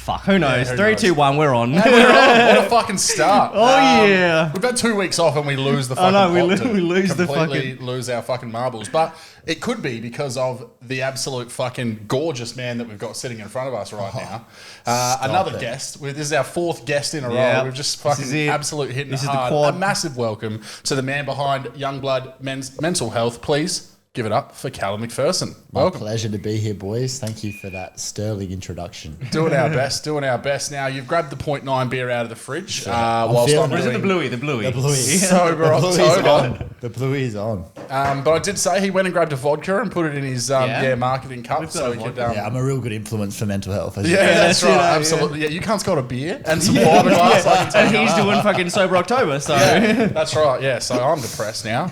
fuck. Who knows? who 3, knows? 2, 1. We're on. What a fucking start. Yeah. We've had 2 weeks off and we lose the fucking plot we lose the completely lose our fucking marbles. But it could be because of the absolute fucking gorgeous man that we've got sitting in front of us right now. Another guest. This is our 4th guest in a row. We've just fucking absolute hitting it hard. A massive welcome to the man behind Young Blood Mental Health. Please give it up for Callum MacPherson. Welcome. My pleasure to be here, boys. Thank you for that sterling introduction. Doing our best. Now, you've grabbed the 0.9 beer out of the fridge. What is it? The Bluey. The Bluey. Sober October. The Bluey is on. But I did say he went and grabbed a vodka and put it in his marketing cup so he could... I'm a real good influence for mental health. That's right. Absolutely. Yeah, you can't got a beer and some fiberglass. And he's doing fucking Sober October, so... Yeah, that's right. Yeah, so I'm depressed now.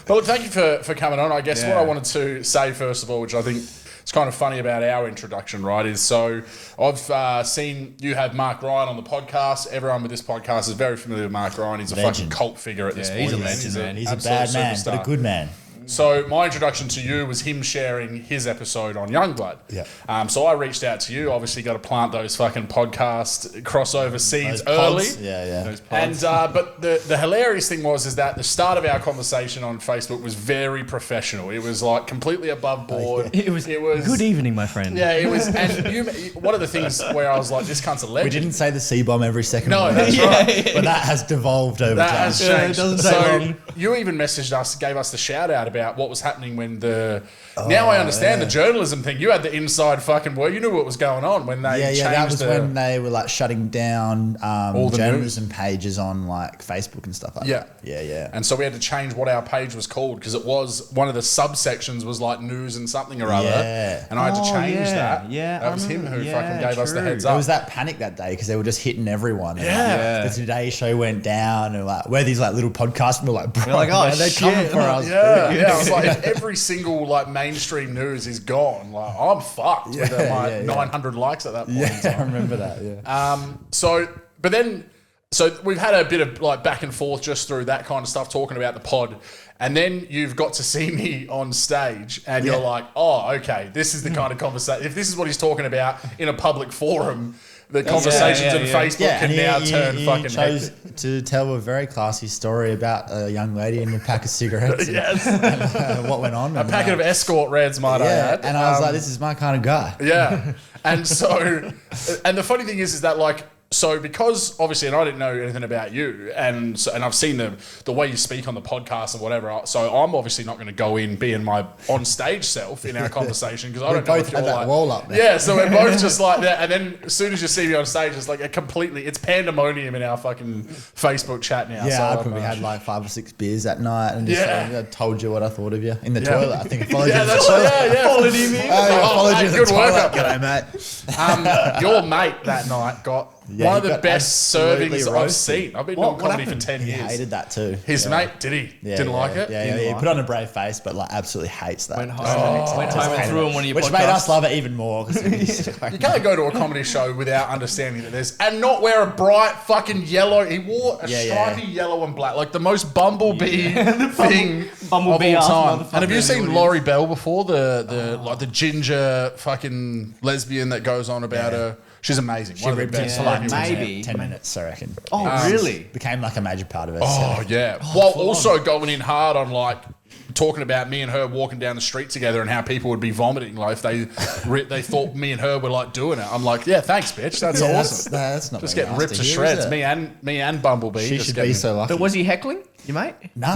But look, thank you for coming on. I guess what I wanted to say, first of all, which I think is kind of funny about our introduction, right, is so I've seen you have Mark Ryan on the podcast. Everyone with this podcast is very familiar with Mark Ryan. He's a fucking cult figure at this point. He's a legend, man. He's a bad man, but a good man. So my introduction to you was him sharing his episode on Young Blood. Yeah. So I reached out to you. Obviously, got to plant those fucking podcast crossover seeds early. Yeah. And but the hilarious thing is that the start of our conversation on Facebook was very professional. It was like completely above board. It was good evening, my friend. Yeah, it was. And one of the things where I was like, this cunt's a legend. We didn't say the C-bomb every second. No, that's right. But that has devolved over time. That has changed. It doesn't take long. You even messaged us, gave us the shout out about what was happening when now I understand the journalism thing. You had the inside fucking word. You knew what was going on when they changed that was when they were like shutting down all the journalism pages on like Facebook and stuff like that. Yeah. And so we had to change what our page was called because it was one of the subsections was like news and something or other. Yeah. And I had to change that. Yeah, that was him who fucking gave us the heads up. There was that panic that day because they were just hitting everyone. Yeah. The Today Show went down and like we're these like little podcasts and we're like, bro, like, oh, they're coming for us. Yeah. I was like, if every single like mainstream news is gone, like I'm fucked with my 900 likes at that point. Yeah, I remember that. Yeah. So we've had a bit of like back and forth just through that kind of stuff, talking about the pod. And then you've got to see me on stage and you're like, oh, okay, this is the kind of conversation. If this is what he's talking about in a public forum, the conversations on Facebook can now turn fucking chose hectic. to tell a very classy story about a young lady and a pack of cigarettes. And what went on. A packet of Escort Reds, might I add. And I was like, this is my kind of guy. Yeah. And so, and the funny thing is that like, so because obviously, and I didn't know anything about you, and I've seen the way you speak on the podcast and whatever. So I'm obviously not going to go in being my on stage self in our conversation because I don't know if you're that like wall up there. Yeah, so we're both just like that. And then as soon as you see me on stage, it's like it's pandemonium in our fucking Facebook chat now. Yeah, so I probably had like 5 or 6 beers that night and just I told you what I thought of you in the toilet. I think I followed you. Followed him in. Followed you in the good toilet. workout, G'day, mate. Your mate that night got one of the best servings I've seen. I've been doing comedy for 10 years. He hated that too. His mate, did he? Didn't like it? Yeah, he put on a brave face, but like absolutely hates that. Went home and threw him one of your Which podcasts. made us love it even more. You can't go to a comedy show without understanding that there's, and not wear a bright fucking yellow. He wore a stripy yellow and black, like the most bumblebee thing Bumblebee of all time. motherfucker And have you in the seen audience. Laurie Bell before? The ginger fucking lesbian that goes on about her. She's amazing. She One of the ripped him best. for like Maybe. 10 minutes, I reckon. Oh, really? Became like a major part of it. Oh, yeah. While also going in hard on like talking about me and her walking down the street together and how people would be vomiting like if they thought me and her were like doing it. I'm like, yeah, thanks, bitch. That's awesome. That's not Just very getting nice ripped to hear, shreds. is it? Me and Bumblebee. She just should getting- be so lucky. But was he heckling your mate? No.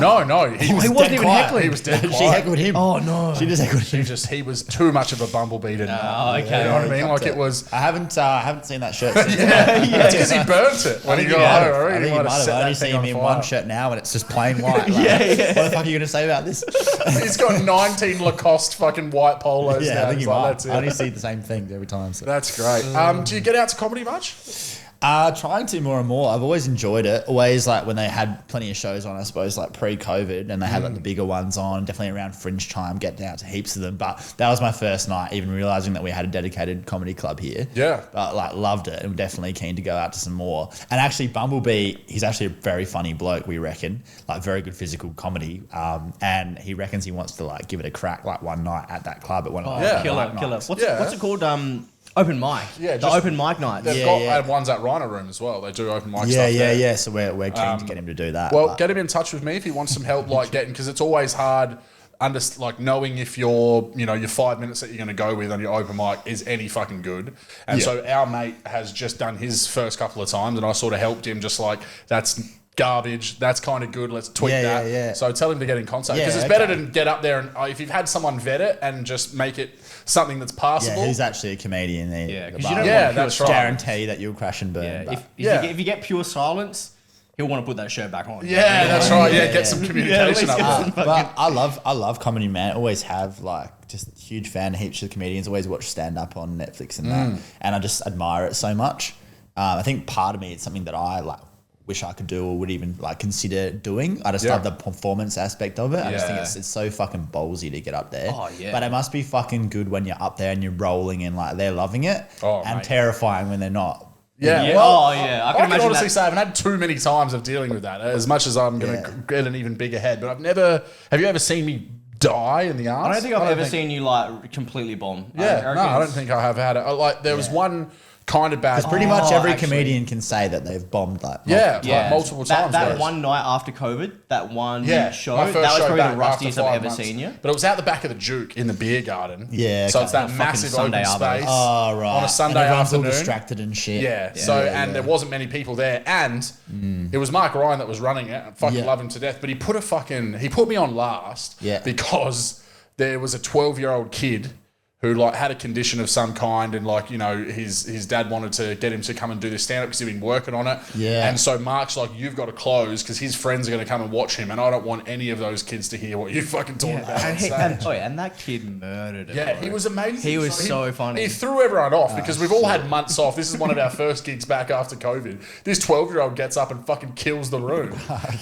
He wasn't dead even quiet. heckling. He was dead quiet. She heckled him. Oh, no. She just heckled him. He was too much of a Bumblebee to know. Oh, okay. You know what I mean? Like it was. I haven't seen that shirt since. That's because he burnt it when he got home. I think he might have. I only see him in one shirt now and it's just plain white. Like, what the fuck are you going to say about this? He's got 19 Lacoste fucking white polos now. I think He's you like, might. that's it. I only see the same thing every time. So. That's great. Do you get out to comedy much? Trying to more and more. I've always enjoyed it. Always like when they had plenty of shows on, I suppose, like pre-COVID, and they had like the bigger ones on, definitely around Fringe time, getting out to heaps of them. But that was my first night, even realising that we had a dedicated comedy club here. Yeah. But like loved it and definitely keen to go out to some more. And actually Bumblebee, he's actually a very funny bloke, we reckon. Like very good physical comedy. And he reckons he wants to like give it a crack like one night at that club at one of Killer. What's it called? Open mic. Yeah, the just- open mic nights. They've Yeah, got yeah. ones at Rhino Room as well. They do open mic Yeah, stuff yeah, there. yeah. So we're keen to get him to do that. Well, but- get him in touch with me if he wants some help, like getting, because it's always hard, like knowing if your 5 minutes that you're going to go with on your open mic is any fucking good. And so our mate has just done his first couple of times, and I sort of helped him, just like, that's garbage, that's kind of good, let's tweak that. Yeah. So tell him to get in contact, Yeah, because it's okay. better to get up there and if you've had someone vet it and just make it something that's passable. Yeah, he's actually a comedian. Yeah, 'cause you but don't Yeah, want pure that's right. guarantee that you'll crash and burn. Yeah, but- if you get pure silence, he'll want to put that shirt back on. Yeah, that's right. Yeah, get some communication up there. But I love comedy, man. Always have, like, just huge fan of heaps of comedians. Always watch stand up on Netflix and that, and I just admire it so much. I think part of me, it's something that I like wish I could do or would even like consider doing. I just love the performance aspect of it. I just think it's so fucking ballsy to get up there. Oh, yeah. But it must be fucking good when you're up there and you're rolling and like they're loving it, and mate. terrifying when they're not. Yeah, Yeah. well, Oh, yeah. I I can can imagine honestly that. say I haven't had too many times of dealing with that. As much as I'm going to get an even bigger head, but I've never. Have you ever seen me die in the arse? I don't think I've ever seen you like completely bomb. Yeah, no, I don't think I have had it. Like there was one kind of bad. Because pretty much every actually. comedian can say that they've bombed like like multiple times. That whereas- one night after COVID, that one show, my that first was show probably back the rustiest after I've 5 ever months. seen you. But it was out the back of the Juke in the beer garden. Yeah, so okay. it's that Fucking massive Sunday open arvo. space. Oh, right. On a Sunday and everyone's all afternoon. distracted and shit. Yeah. There wasn't many people there, and it was Mark Ryan that was running it. I fucking love him to death. But he put me on last. Yeah. Because there was a 12-year-old kid who like had a condition of some kind, and like his dad wanted to get him to come and do this stand up because he'd been working on it. Yeah. And so Mark's like, you've got to close because his friends are going to come and watch him, and I don't want any of those kids to hear what you fucking talk about. on stage. And that kid murdered it. Yeah, bro. he was amazing. He was so funny. He threw everyone off because we've all had months off. This is one of our first gigs back after COVID. This 12-year-old gets up and fucking kills the room.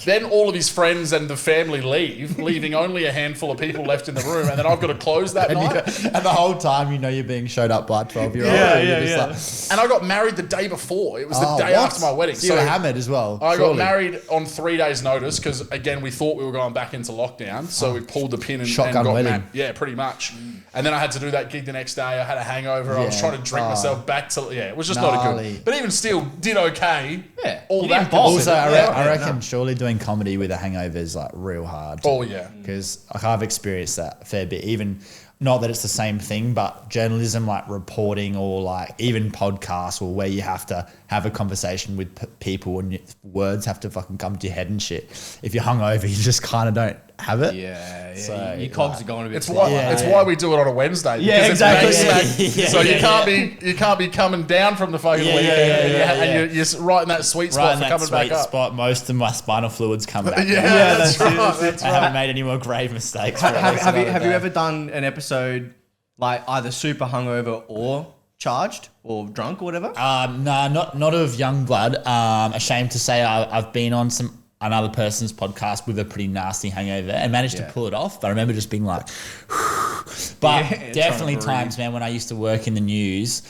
Then all of his friends and the family leave, leaving only a handful of people left in the room, and then I've got to close that night. And the whole time you're being showed up by a 12-year-old. And I got married the day before. It was the day after my wedding. So you were hammered as well. I surely. got married on 3 days' notice because, again, we thought we were going back into lockdown. So we pulled the pin and Shotgun got wedding. married. Yeah, pretty much. And then I had to do that gig the next day. I had a hangover. I was Yeah. trying to drink myself back to... Yeah, it was just not a Gnarly. good... But even still, did okay. Yeah. All You that didn't boss. Also, considered. I reckon surely doing comedy with a hangover is like real hard. Oh, yeah. Because I've experienced that a fair bit. Even not that it's the same thing, but journalism, like reporting or like even podcasts, or where you have to have a conversation with people and words have to fucking come to your head and shit. If you're hungover, you just kind of don't have it. Yeah. So, your cogs are going a bit It's why slow. why we do it on a Wednesday. Yeah, because it's exactly. bang smack. So you can't be coming down from the fucking weekend, and you're right in that sweet spot Right in for that coming back sweet up. spot, most of my spinal fluids come back. Yeah, that's right. That's I right. haven't made any more grave mistakes. for at least Have you another day. ever done an episode like either super hungover or charged or drunk or whatever? Nah, not of Young Blood. Ashamed to say, I've been on another person's podcast with a pretty nasty hangover and managed to pull it off. But I remember just being like, but Yeah, definitely trying to times, man, when I used to work in the news,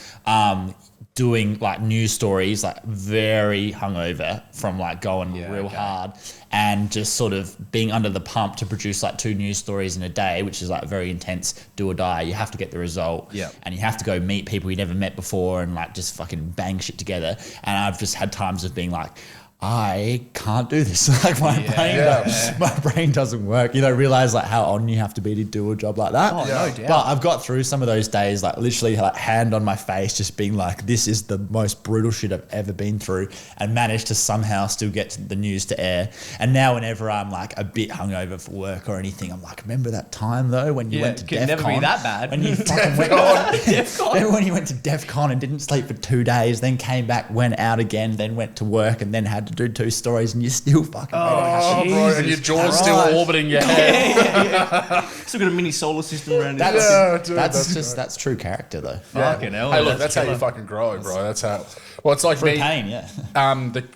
doing like news stories, like very hungover from like going real hard, and just sort of being under the pump to produce like 2 news stories in a day, which is like very intense, do or die. You have to get the result, and you have to go meet people you never met before and like just fucking bang shit together. And I've just had times of being like, I can't do this. Like my brain doesn't work. You don't realize like how on you have to be to do a job like that. Oh, no doubt. But I've got through some of those days, like literally like hand on my face, just being like, this is the most brutal shit I've ever been through, and managed to somehow still get the news to air. And now whenever I'm like a bit hungover for work or anything, I'm like, remember that time though when you went to could DEF never be CON? that bad. When you fucking went Remember when you went to DEF CON and didn't sleep for 2 days, then came back, went out again, then went to work, and then had to do 2 stories, and you still fucking made it happen. Bro, and your jaw's still orbiting your head. Still got a mini solar system around it. That's true character though. Fucking hell. Hey, look, that's how you fucking grow, bro. That's how. Well, it's like me. Pain, yeah.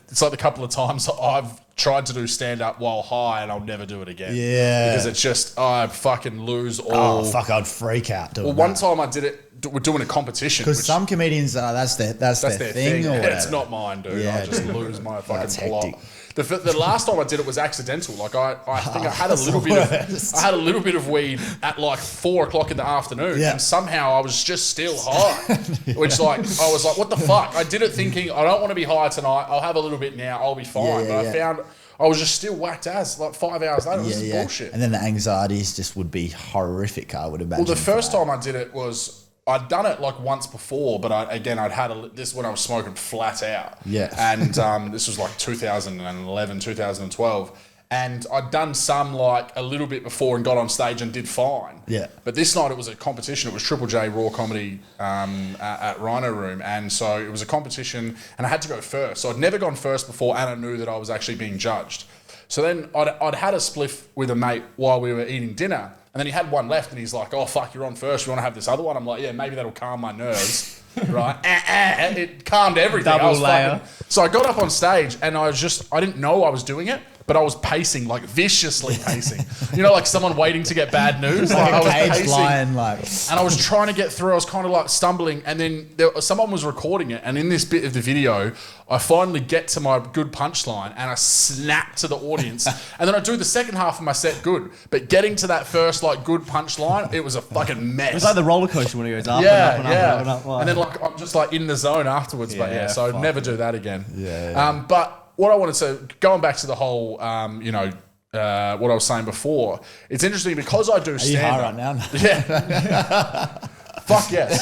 It's like the couple of times I've tried to do stand up while high, and I'll never do it again. Yeah. because it's just I fucking lose all. Oh fuck! I'd freak out doing Well, that. one time I did it we're doing a competition. Because some comedians are that's their thing. Or whatever. It's not mine, dude. Yeah, I just dude. lose my That's fucking plot. hectic. The last time I did it was accidental. Like I think I had a little bit of weed at like 4 o'clock in the afternoon, and somehow I was just still high. Which I was like, what the fuck? I did it thinking I don't want to be high tonight. I'll have a little bit now. I'll be fine. I found I was just still whacked as like 5 hours later. This is bullshit. And then the anxieties just would be horrific. I would imagine. Well, the first time I did it was. I'd done it like once before, but I'd had this when I was smoking flat out. Yeah. And this was like 2011, 2012. And I'd done some like a little bit before and got on stage and did fine. Yeah. But this night it was a competition. It was Triple J Raw Comedy at Rhino Room. And so it was a competition and I had to go first. So I'd never gone first before and I knew that I was actually being judged. So then I'd had a spliff with a mate while we were eating dinner. And then he had one left and he's like, oh, fuck, you're on first. You want to have this other one? I'm like, yeah, maybe that'll calm my nerves. Right? It calmed everything. Double layer. So I got up on stage and I didn't know I was doing it, but I was pacing, like viciously pacing. You know, like someone waiting to get bad news. like I a was caged pacing. lion, like. And I was trying to get through. I was kind of like stumbling. And then someone was recording it. And in this bit of the video, I finally get to my good punchline and I snap to the audience. And then I do the second half of my set good. But getting to that first like good punchline, it was a fucking mess. It was like the roller coaster when it goes up Yeah, and up and up and up. And then like I'm just like in the zone afterwards. But yeah, so I'd never do that again. Yeah. But what I wanted to, going back to the whole, what I was saying before, it's interesting because I do stand up. Are you high right now? Yeah. Fuck yes.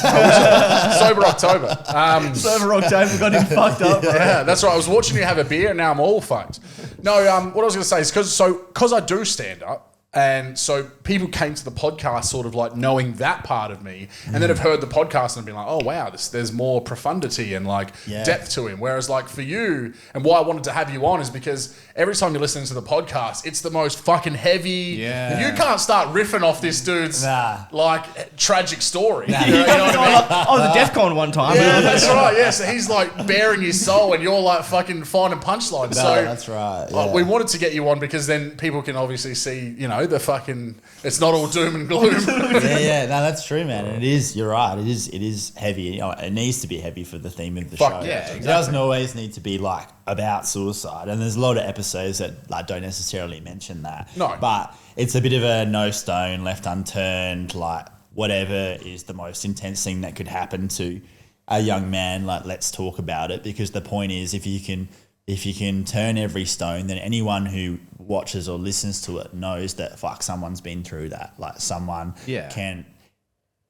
Sober October. Sober October got him fucked up. Bro. Yeah, that's right. I was watching you have a beer and now I'm all fucked. No, what I was going to say is because I do stand up, and so people came to the podcast sort of like knowing that part of me and then have heard the podcast and been like, oh, wow, there's more profundity and like depth to him. Whereas like for you, and why I wanted to have you on is because every time you're listening to the podcast, it's the most fucking heavy. Yeah. You can't start riffing off this dude's like tragic story. You know what I mean? I was at DEF CON one time. Yeah, that's right. Yeah, so he's like bearing his soul and you're like fucking finding punchlines. So that's right. Yeah. We wanted to get you on because then people can obviously see, you know, the fucking, it's not all doom and gloom. No, that's true, man. And it is, you're right, it is heavy. You know, it needs to be heavy for the theme of the show. Yeah, exactly. It doesn't always need to be like about suicide. And there's a lot of episodes that like don't necessarily mention that. No. But it's a bit of a no stone left unturned, like whatever is the most intense thing that could happen to a young man, like let's talk about it. Because the point is if you can turn every stone, then anyone who watches or listens to it knows that someone's been through that. Like someone can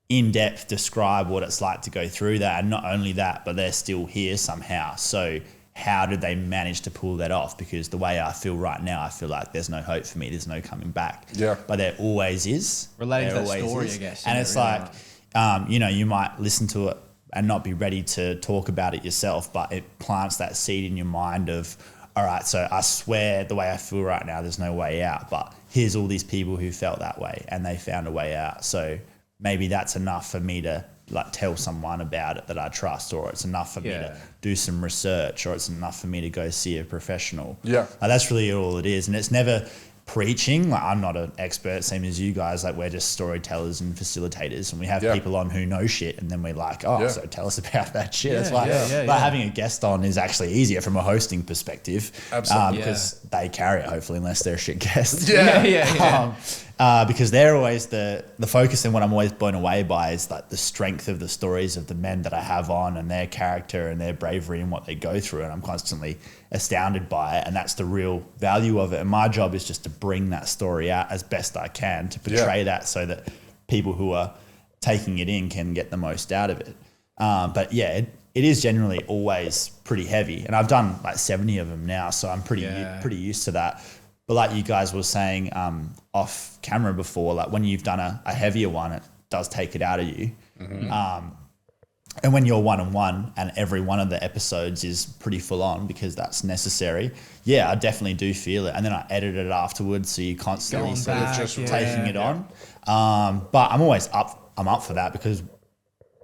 in depth describe what it's like to go through that. And not only that, but they're still here somehow. So how did they manage to pull that off? Because the way I feel right now, I feel like there's no hope for me. There's no coming back. Yeah. But there always is. Relating to that story, I guess. And it's really like, you might listen to it and not be ready to talk about it yourself, but it plants that seed in your mind of, all right, so I swear the way I feel right now, there's no way out, but here's all these people who felt that way and they found a way out. So maybe that's enough for me to like tell someone about it that I trust, or it's enough for me to do some research, or it's enough for me to go see a professional. Yeah. That's really all it is. And it's never preaching. Like I'm not an expert, same as you guys. Like we're just storytellers and facilitators, and we have people on who know shit, and then we're like, so tell us about that shit. It's like, having a guest on is actually easier from a hosting perspective. Absolutely. Because they carry it, hopefully, unless they're a shit guest. Because they're always the focus, and what I'm always blown away by is like the strength of the stories of the men that I have on and their character and their bravery and what they go through, and I'm constantly astounded by it, and that's the real value of it. And my job is just to bring that story out as best I can to portray that so that people who are taking it in can get the most out of it. But it is generally always pretty heavy, and I've done like 70 of them now, so I'm pretty used to that. But like you guys were saying off camera before, like when you've done a heavier one, it does take it out of you. Mm-hmm. And when you're one-on-one and every one of the episodes is pretty full on because that's necessary, I definitely do feel it. And then I edit it afterwards, so you're constantly taking it on. But I'm always up for that, because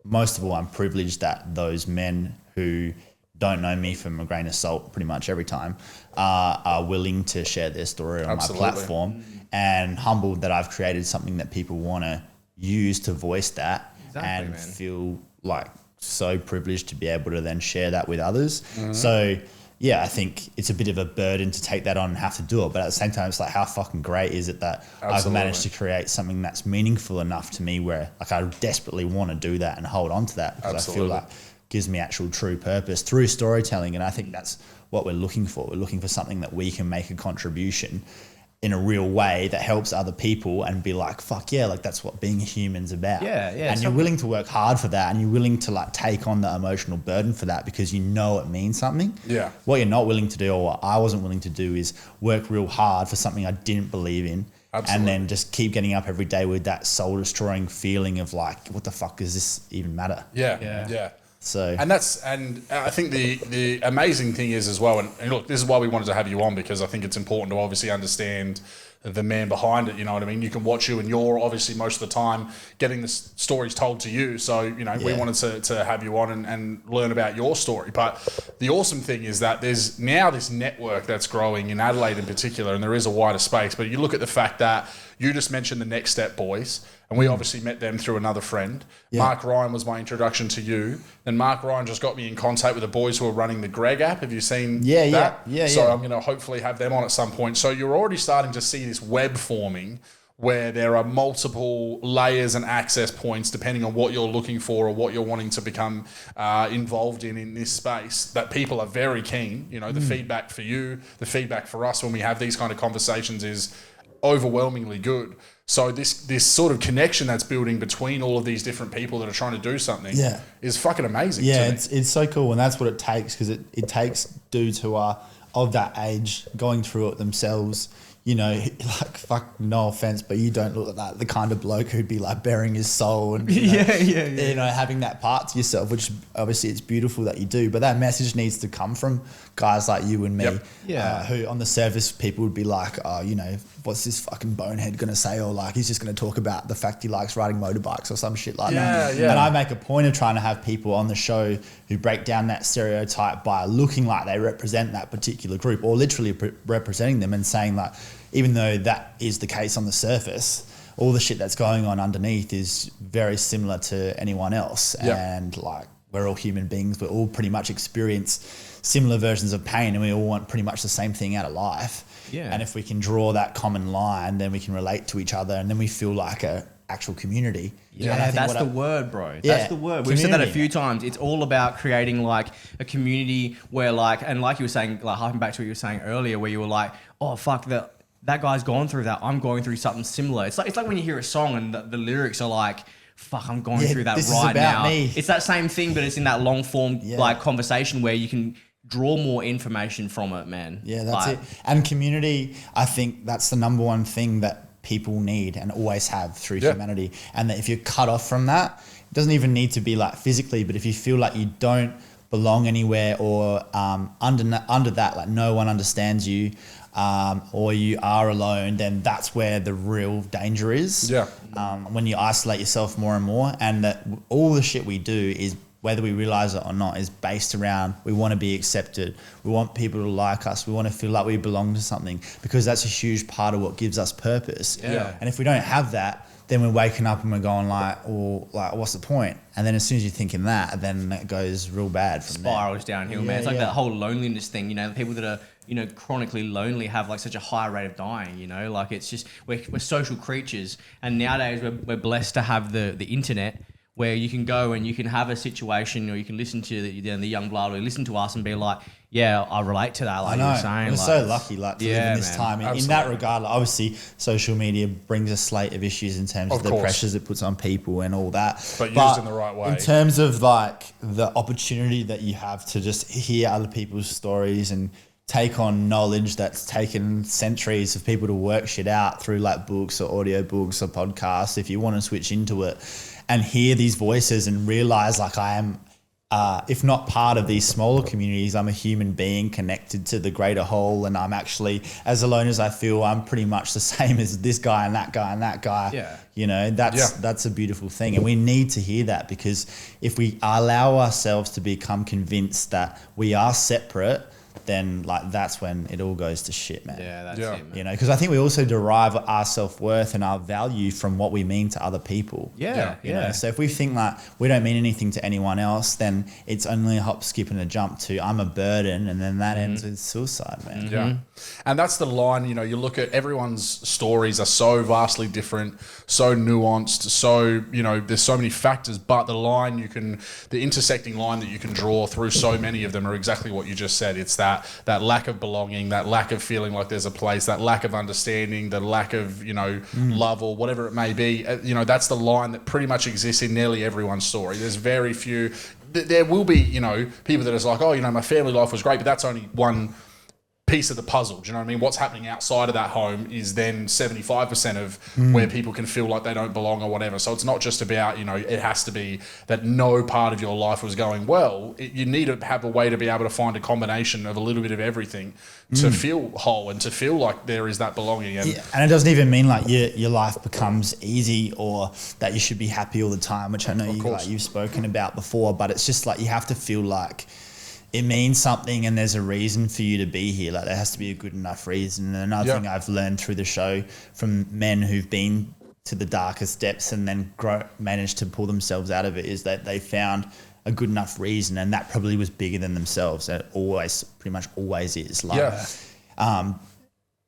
most of all, I'm privileged that those men who don't know me from a grain of salt pretty much every time are willing to share their story on my platform, and humbled that I've created something that people want to use to voice that. Exactly, man. feel like so privileged to be able to then share that with others. So yeah, I think it's a bit of a burden to take that on and have to do it. But at the same time, it's like, how fucking great is it that I've managed to create something that's meaningful enough to me where like I desperately want to do that and hold on to that because I feel like gives me actual true purpose through storytelling. And I think that's what we're looking for. We're looking for something that we can make a contribution in a real way that helps other people and be like, fuck yeah, like that's what being a human's about. Yeah. And you're willing to work hard for that and you're willing to like take on the emotional burden for that because you know it means something. Yeah. What you're not willing to do, or what I wasn't willing to do, is work real hard for something I didn't believe in. Absolutely. And then just keep getting up every day with that soul destroying feeling of like, what the fuck does this even matter? Yeah. So and I think the amazing thing is as well, and look, this is why we wanted to have you on, because I think it's important to obviously understand the man behind it. You know what I mean? You can watch you, and you're obviously most of the time getting the stories told to you. So we wanted to have you on and learn about your story. But the awesome thing is that there's now this network that's growing in Adelaide in particular, and there is a wider space. But you look at the fact that you just mentioned the Next Step Boys, and we obviously met them through another friend. Yeah. Mark Ryan was my introduction to you. Then Mark Ryan just got me in contact with the boys who are running the Greg app. Have you seen that? Yeah. So I'm going to hopefully have them on at some point. So you're already starting to see this web forming where there are multiple layers and access points depending on what you're looking for or what you're wanting to become involved in this space, that people are very keen. The feedback for you, the feedback for us when we have these kind of conversations is overwhelmingly good. So this sort of connection that's building between all of these different people that are trying to do something is fucking amazing. Yeah, it's so cool, and that's what it takes, because it takes dudes who are of that age going through it themselves. Like, fuck, no offense, but you don't look like the kind of bloke who'd be like bearing his soul and having that part to yourself, which obviously it's beautiful that you do, but that message needs to come from guys like you and me, who on the surface people would be like, oh, what's this fucking bonehead gonna say, or like he's just gonna talk about the fact he likes riding motorbikes or some shit like that. And I make a point of trying to have people on the show who break down that stereotype by looking like they represent that particular group, or literally representing them, and saying like, even though that is the case on the surface, all the shit that's going on underneath is very similar to anyone else. And like, we're all human beings. We all pretty much experience similar versions of pain, and we all want pretty much the same thing out of life. Yeah. And if we can draw that common line, then we can relate to each other, and then we feel like a actual community. Yeah, that's the word, bro. That's the word. We've said that a few times. It's all about creating like a community where like, and like you were saying, like harking back to what you were saying earlier, where you were like, oh fuck, that guy's gone through that. I'm going through something similar. It's like when you hear a song and the lyrics are like, fuck, I'm going through that right now. Me. It's that same thing, but it's in that long form like conversation where you can draw more information from it, man. Yeah, that's it. And community, I think that's the number one thing that people need and always have through humanity. And that if you're cut off from that, it doesn't even need to be like physically, but if you feel like you don't belong anywhere, or under that, like no one understands you, or you are alone, then that's where the real danger is. When you isolate yourself more and more, and that all the shit we do is, whether we realize it or not, is based around, we want to be accepted. We want people to like us. We want to feel like we belong to something, because that's a huge part of what gives us purpose. And if we don't have that, then we're waking up and we're going like, well, like, what's the point? And then as soon as you're thinking that, then it goes real bad from Spirals downhill, man. It's like that whole loneliness thing, the people that are, chronically lonely have like such a high rate of dying, like it's just, we're social creatures. And nowadays we're blessed to have the internet, where you can go and you can have a situation, or you can listen to the Young Blood, or listen to us and be like, yeah, I relate to that. Like you were saying, we're so lucky, like to live in this time. In that regard, like, obviously, social media brings a slate of issues in terms of the pressures it puts on people and all that. But used in the right way. In terms of like the opportunity that you have to just hear other people's stories and take on knowledge that's taken centuries of people to work shit out through like books or audio books or podcasts, if you want to switch into it and hear these voices and realize like I am, if not part of these smaller communities, I'm a human being connected to the greater whole, and I'm actually, as alone as I feel, I'm pretty much the same as this guy and that guy and that guy. That's a beautiful thing, and we need to hear that, because if we allow ourselves to become convinced that we are separate, then like that's when it all goes to shit, man. Yeah, that's it, man. You know, because I think we also derive our self-worth and our value from what we mean to other people. Yeah. You know? So if we think like we don't mean anything to anyone else, then it's only a hop, skip and a jump to I'm a burden, and then that ends with suicide, man. Yeah. And that's the line, you know, you look at everyone's stories are so vastly different, so nuanced, so, you know, there's so many factors, but the intersecting line that you can draw through so many of them are exactly what you just said. It's that lack of belonging, that lack of feeling like there's a place, that lack of understanding, the lack of, you know, love or whatever it may be. You know, that's the line that pretty much exists in nearly everyone's story. There's very few. There will be, you know, people that are like, oh, you know, my family life was great, but that's only one piece of the puzzle. Do you know what I mean? What's happening outside of that home is then 75% of where people can feel like they don't belong or whatever. So it's not just about, you know, it has to be that no part of your life was going well. You need to have a way to be able to find a combination of a little bit of everything to feel whole and to feel like there is that belonging. And, and it doesn't even mean like your life becomes easy or that you should be happy all the time, which I know you've spoken about before, but it's just like you have to feel like it means something and there's a reason for you to be here. Like there has to be a good enough reason. And another thing I've learned through the show from men who've been to the darkest depths and then managed to pull themselves out of it is that they found a good enough reason, and that probably was bigger than themselves. And it pretty much always is. Like,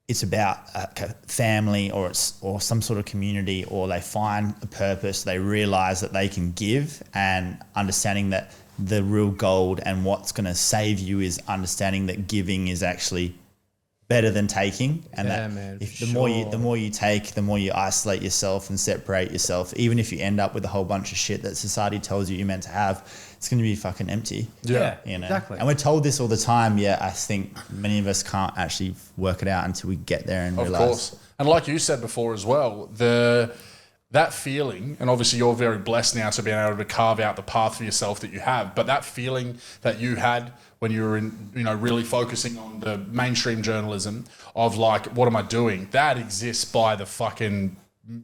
it's about family or some sort of community, or they find a purpose. They realize that they can give, and understanding that the real gold and what's going to save you is understanding that giving is actually better than taking, and the more you take, the more you isolate yourself and separate yourself. Even if you end up with a whole bunch of shit that society tells you you're meant to have, it's going to be fucking empty. You know? Exactly. And we're told this all the time. I think many of us can't actually work it out until we get there and realize. Of course. And like you said before as well, that feeling, and obviously you're very blessed now to be able to carve out the path for yourself that you have, but that feeling that you had when you were really focusing on the mainstream journalism of like, what am I doing? That exists by the fucking,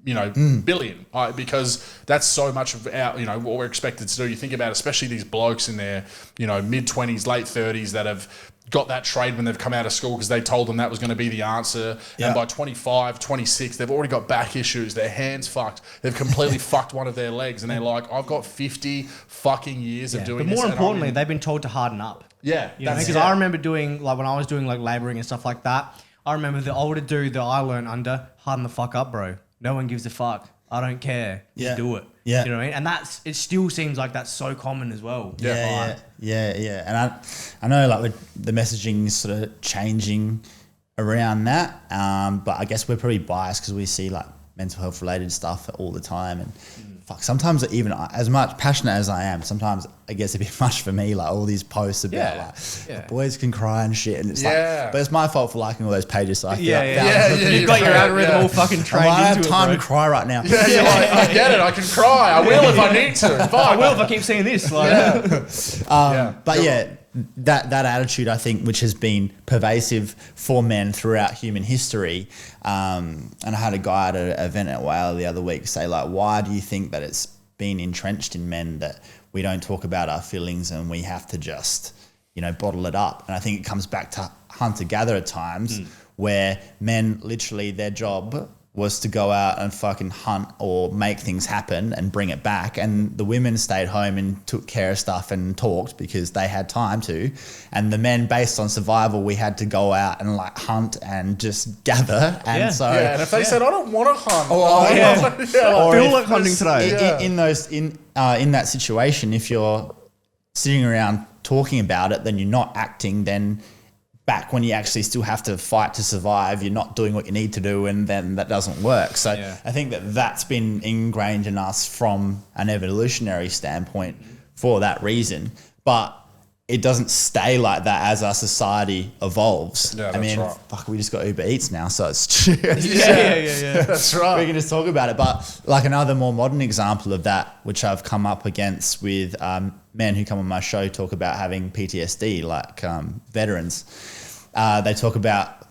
billion, because that's so much of our, what we're expected to do. You think about, especially these blokes in their, mid-20s, late 30s that have got that trade when they've come out of school because they told them that was going to be the answer. Yeah. And by 25, 26, they've already got back issues. Their hands fucked. They've completely fucked one of their legs. And they're like, I've got 50 fucking years of doing this. But more importantly, they've been told to harden up. Yeah. Because I remember doing, like when I was doing like labouring and stuff like that, I remember the older dude that I learned under, harden the fuck up, bro. No one gives a fuck. I don't care. Just do it. Yeah. You know what I mean? And it still seems like that's so common as well. Yeah. And I know like the messaging is sort of changing around that. But I guess we're probably biased because we see like mental health related stuff all the time. And sometimes even as much passionate as I am, sometimes it gets a bit much for me, like all these posts about boys can cry and shit. And it's like, but it's my fault for liking all those pages. So You've got your algorithm all fucking trained into it, I don't have time to cry right now. You're like, I get it. I can cry. I will if I need to. I will if I keep seeing this. That attitude, I think, which has been pervasive for men throughout human history. And I had a guy at an event at Wales the other week say, like, why do you think that it's been entrenched in men that we don't talk about our feelings and we have to just, bottle it up? And I think it comes back to hunter-gatherer times where men, literally their job was to go out and fucking hunt or make things happen and bring it back. And the women stayed home and took care of stuff and talked because they had time to. And the men, based on survival, we had to go out and like hunt and just gather. And and if they said, I don't want to hunt. I feel like hunting today. In that situation, if you're sitting around talking about it, then you're not acting, then back when you actually still have to fight to survive, you're not doing what you need to do, and then that doesn't work. So I think that's been ingrained in us from an evolutionary standpoint for that reason. But it doesn't stay like that as our society evolves. Yeah, we just got Uber Eats now, so it's true. That's right. We can just talk about it. But like another more modern example of that, which I've come up against with men who come on my show, talk about having PTSD, like veterans. They talk about,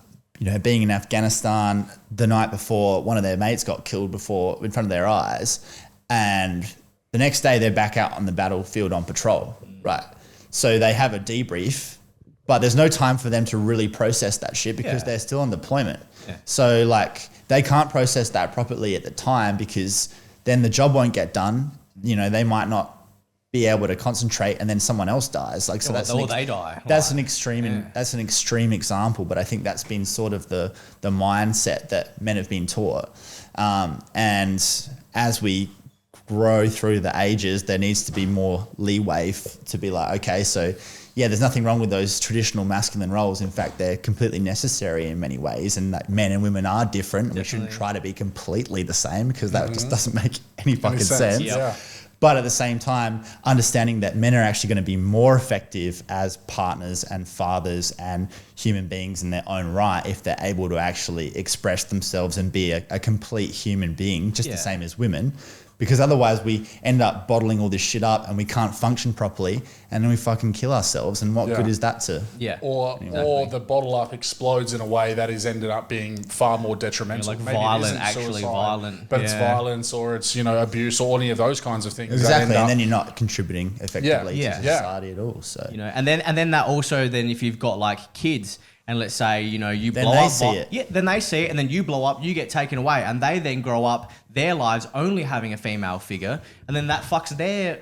being in Afghanistan the night before one of their mates got killed in front of their eyes. And the next day they're back out on the battlefield on patrol, right? So they have a debrief but there's no time for them to really process that shit because they're still on deployment. Yeah. So like they can't process that properly at the time because then the job won't get done. You know, they might not be able to concentrate and then someone else dies. Like, so they die. That's an extreme, that's an extreme example, but I think that's been sort of the mindset that men have been taught. And as we grow through the ages, there needs to be more leeway to be like, okay, so yeah, there's nothing wrong with those traditional masculine roles. In fact, they're completely necessary in many ways, and that men and women are different. And we shouldn't try to be completely the same because that just doesn't make any fucking sense. Yeah. But at the same time, understanding that men are actually going to be more effective as partners and fathers and human beings in their own right if they're able to actually express themselves and be a complete human being, just the same as women. Because otherwise we end up bottling all this shit up and we can't function properly and then we fucking kill ourselves. And what good is that to? Yeah. Or the bottle up explodes in a way that is ended up being far more detrimental. Like maybe violent, actually suicide, violent. But it's violence or it's, you know, abuse or any of those kinds of things. Exactly. And then you're not contributing effectively to society at all. So, you know, and then that also then if you've got like kids and let's say, you know, you then blow they up. see it. Yeah, then they see it and then you blow up, you get taken away and they then grow up their lives only having a female figure and then that fucks their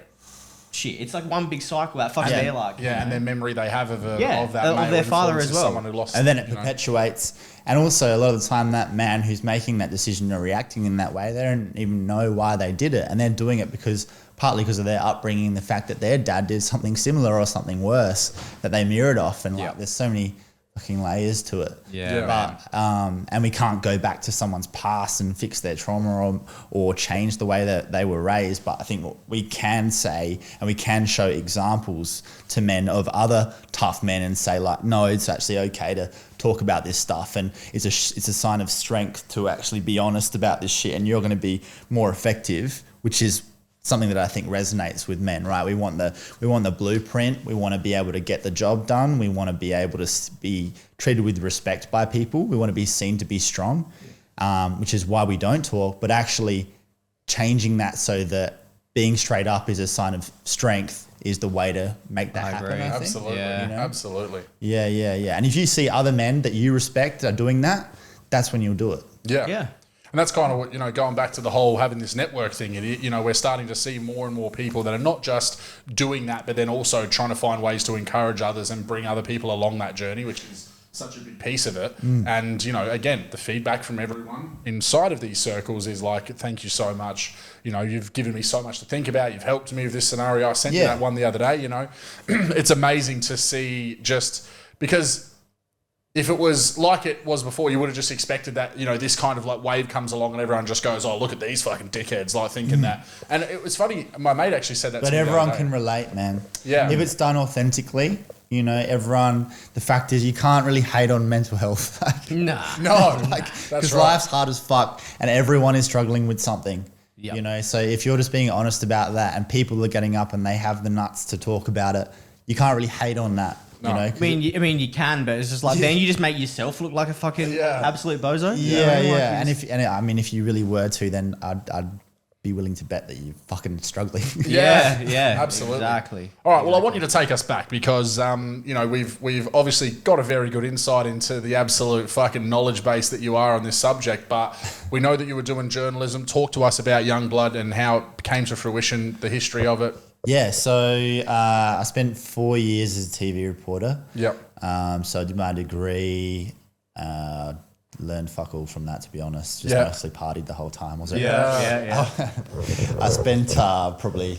shit. It's like one big cycle that fucks their life. Yeah, and their memory they have of that of male their father as well. Someone who lost and then it perpetuates. And also a lot of the time that man who's making that decision or reacting in that way, they don't even know why they did it. And they're doing it partly because of their upbringing, the fact that their dad did something similar or something worse that they mirrored off. And like, there's so many fucking layers to it. And we can't go back to someone's past and fix their trauma or change the way that they were raised. But I think what we can say and we can show examples to men of other tough men and say like, no, it's actually okay to talk about this stuff and it's a sign of strength to actually be honest about this shit and you're going to be more effective, which is something that I think resonates with men, right? We want the blueprint. We want to be able to get the job done. We want to be able to be treated with respect by people. We want to be seen to be strong, which is why we don't talk, but actually changing that so that being straight up is a sign of strength is the way to make that happen. I think. Absolutely. Yeah. You know? Absolutely. Yeah. And if you see other men that you respect are doing that, that's when you'll do it. Yeah. And that's kind of what, you know, going back to the whole having this network thing, you know, we're starting to see more and more people that are not just doing that, but then also trying to find ways to encourage others and bring other people along that journey, which is such a big piece of it. And, you know, again, the feedback from everyone inside of these circles is like, thank you so much. You know, you've given me so much to think about. You've helped me with this scenario. I sent you that one the other day, you know. It's amazing to see just because if it was like it was before, you would have just expected that, you know, this kind of like wave comes along and everyone just goes, oh, look at these fucking dickheads, like thinking that. And it was funny, my mate actually said that to me. But everyone can relate, man. Yeah. If it's done authentically, you know, the fact is you can't really hate on mental health. No, that's right. Because life's hard as fuck and everyone is struggling with something. Yep. You know, so if you're just being honest about that and people are getting up and they have the nuts to talk about it, you can't really hate on that. No. You know, I mean, you can, but it's just like then you just make yourself look like a fucking absolute bozo. Yeah. And if you really were to, then I'd be willing to bet that you're fucking struggling. Yeah, absolutely, exactly. All right, well, I want you to take us back because you know we've obviously got a very good insight into the absolute fucking knowledge base that you are on this subject, but we know that you were doing journalism. Talk to us about Young Blood and how it came to fruition, the history of it. Yeah, so I spent 4 years as a TV reporter. Yep. So I did my degree, learned fuck all from that, to be honest. Just mostly partied the whole time, was it? Yeah. I spent probably,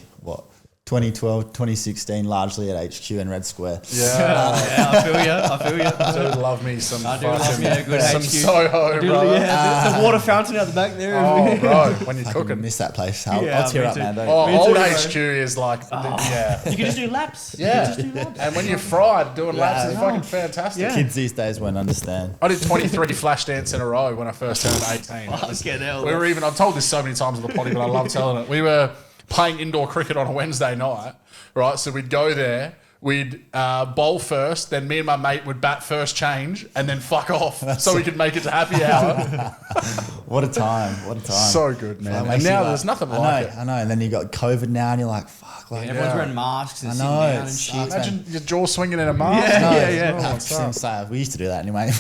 2012, 2016, largely at HQ in Red Square. I feel you. I do love me some good some HQ. Soho, bro. The water fountain out the back there. Oh, bro, when you're I cooking. miss that place. I'll tear up, man. Old HQ is like, You can just do laps. Yeah. And when you're fried, doing laps is fucking fantastic. The kids these days won't understand. I did 23 flash dance in a row when I first turned 18. I've told this so many times on the potty, but I love telling it. We were playing indoor cricket on a Wednesday night, right? So we'd go there, we'd bowl first, then me and my mate would bat first change, and then fuck off so we could make it to happy hour. What a time. What a time. So good, man. Well, and now there's nothing like it. I know. And then you got COVID now, and you're like, fuck. Like, Everyone's wearing masks and I sitting know, down and it's shit. shit. Imagine your jaw swinging in a mask. Yeah. We used to do that anyway.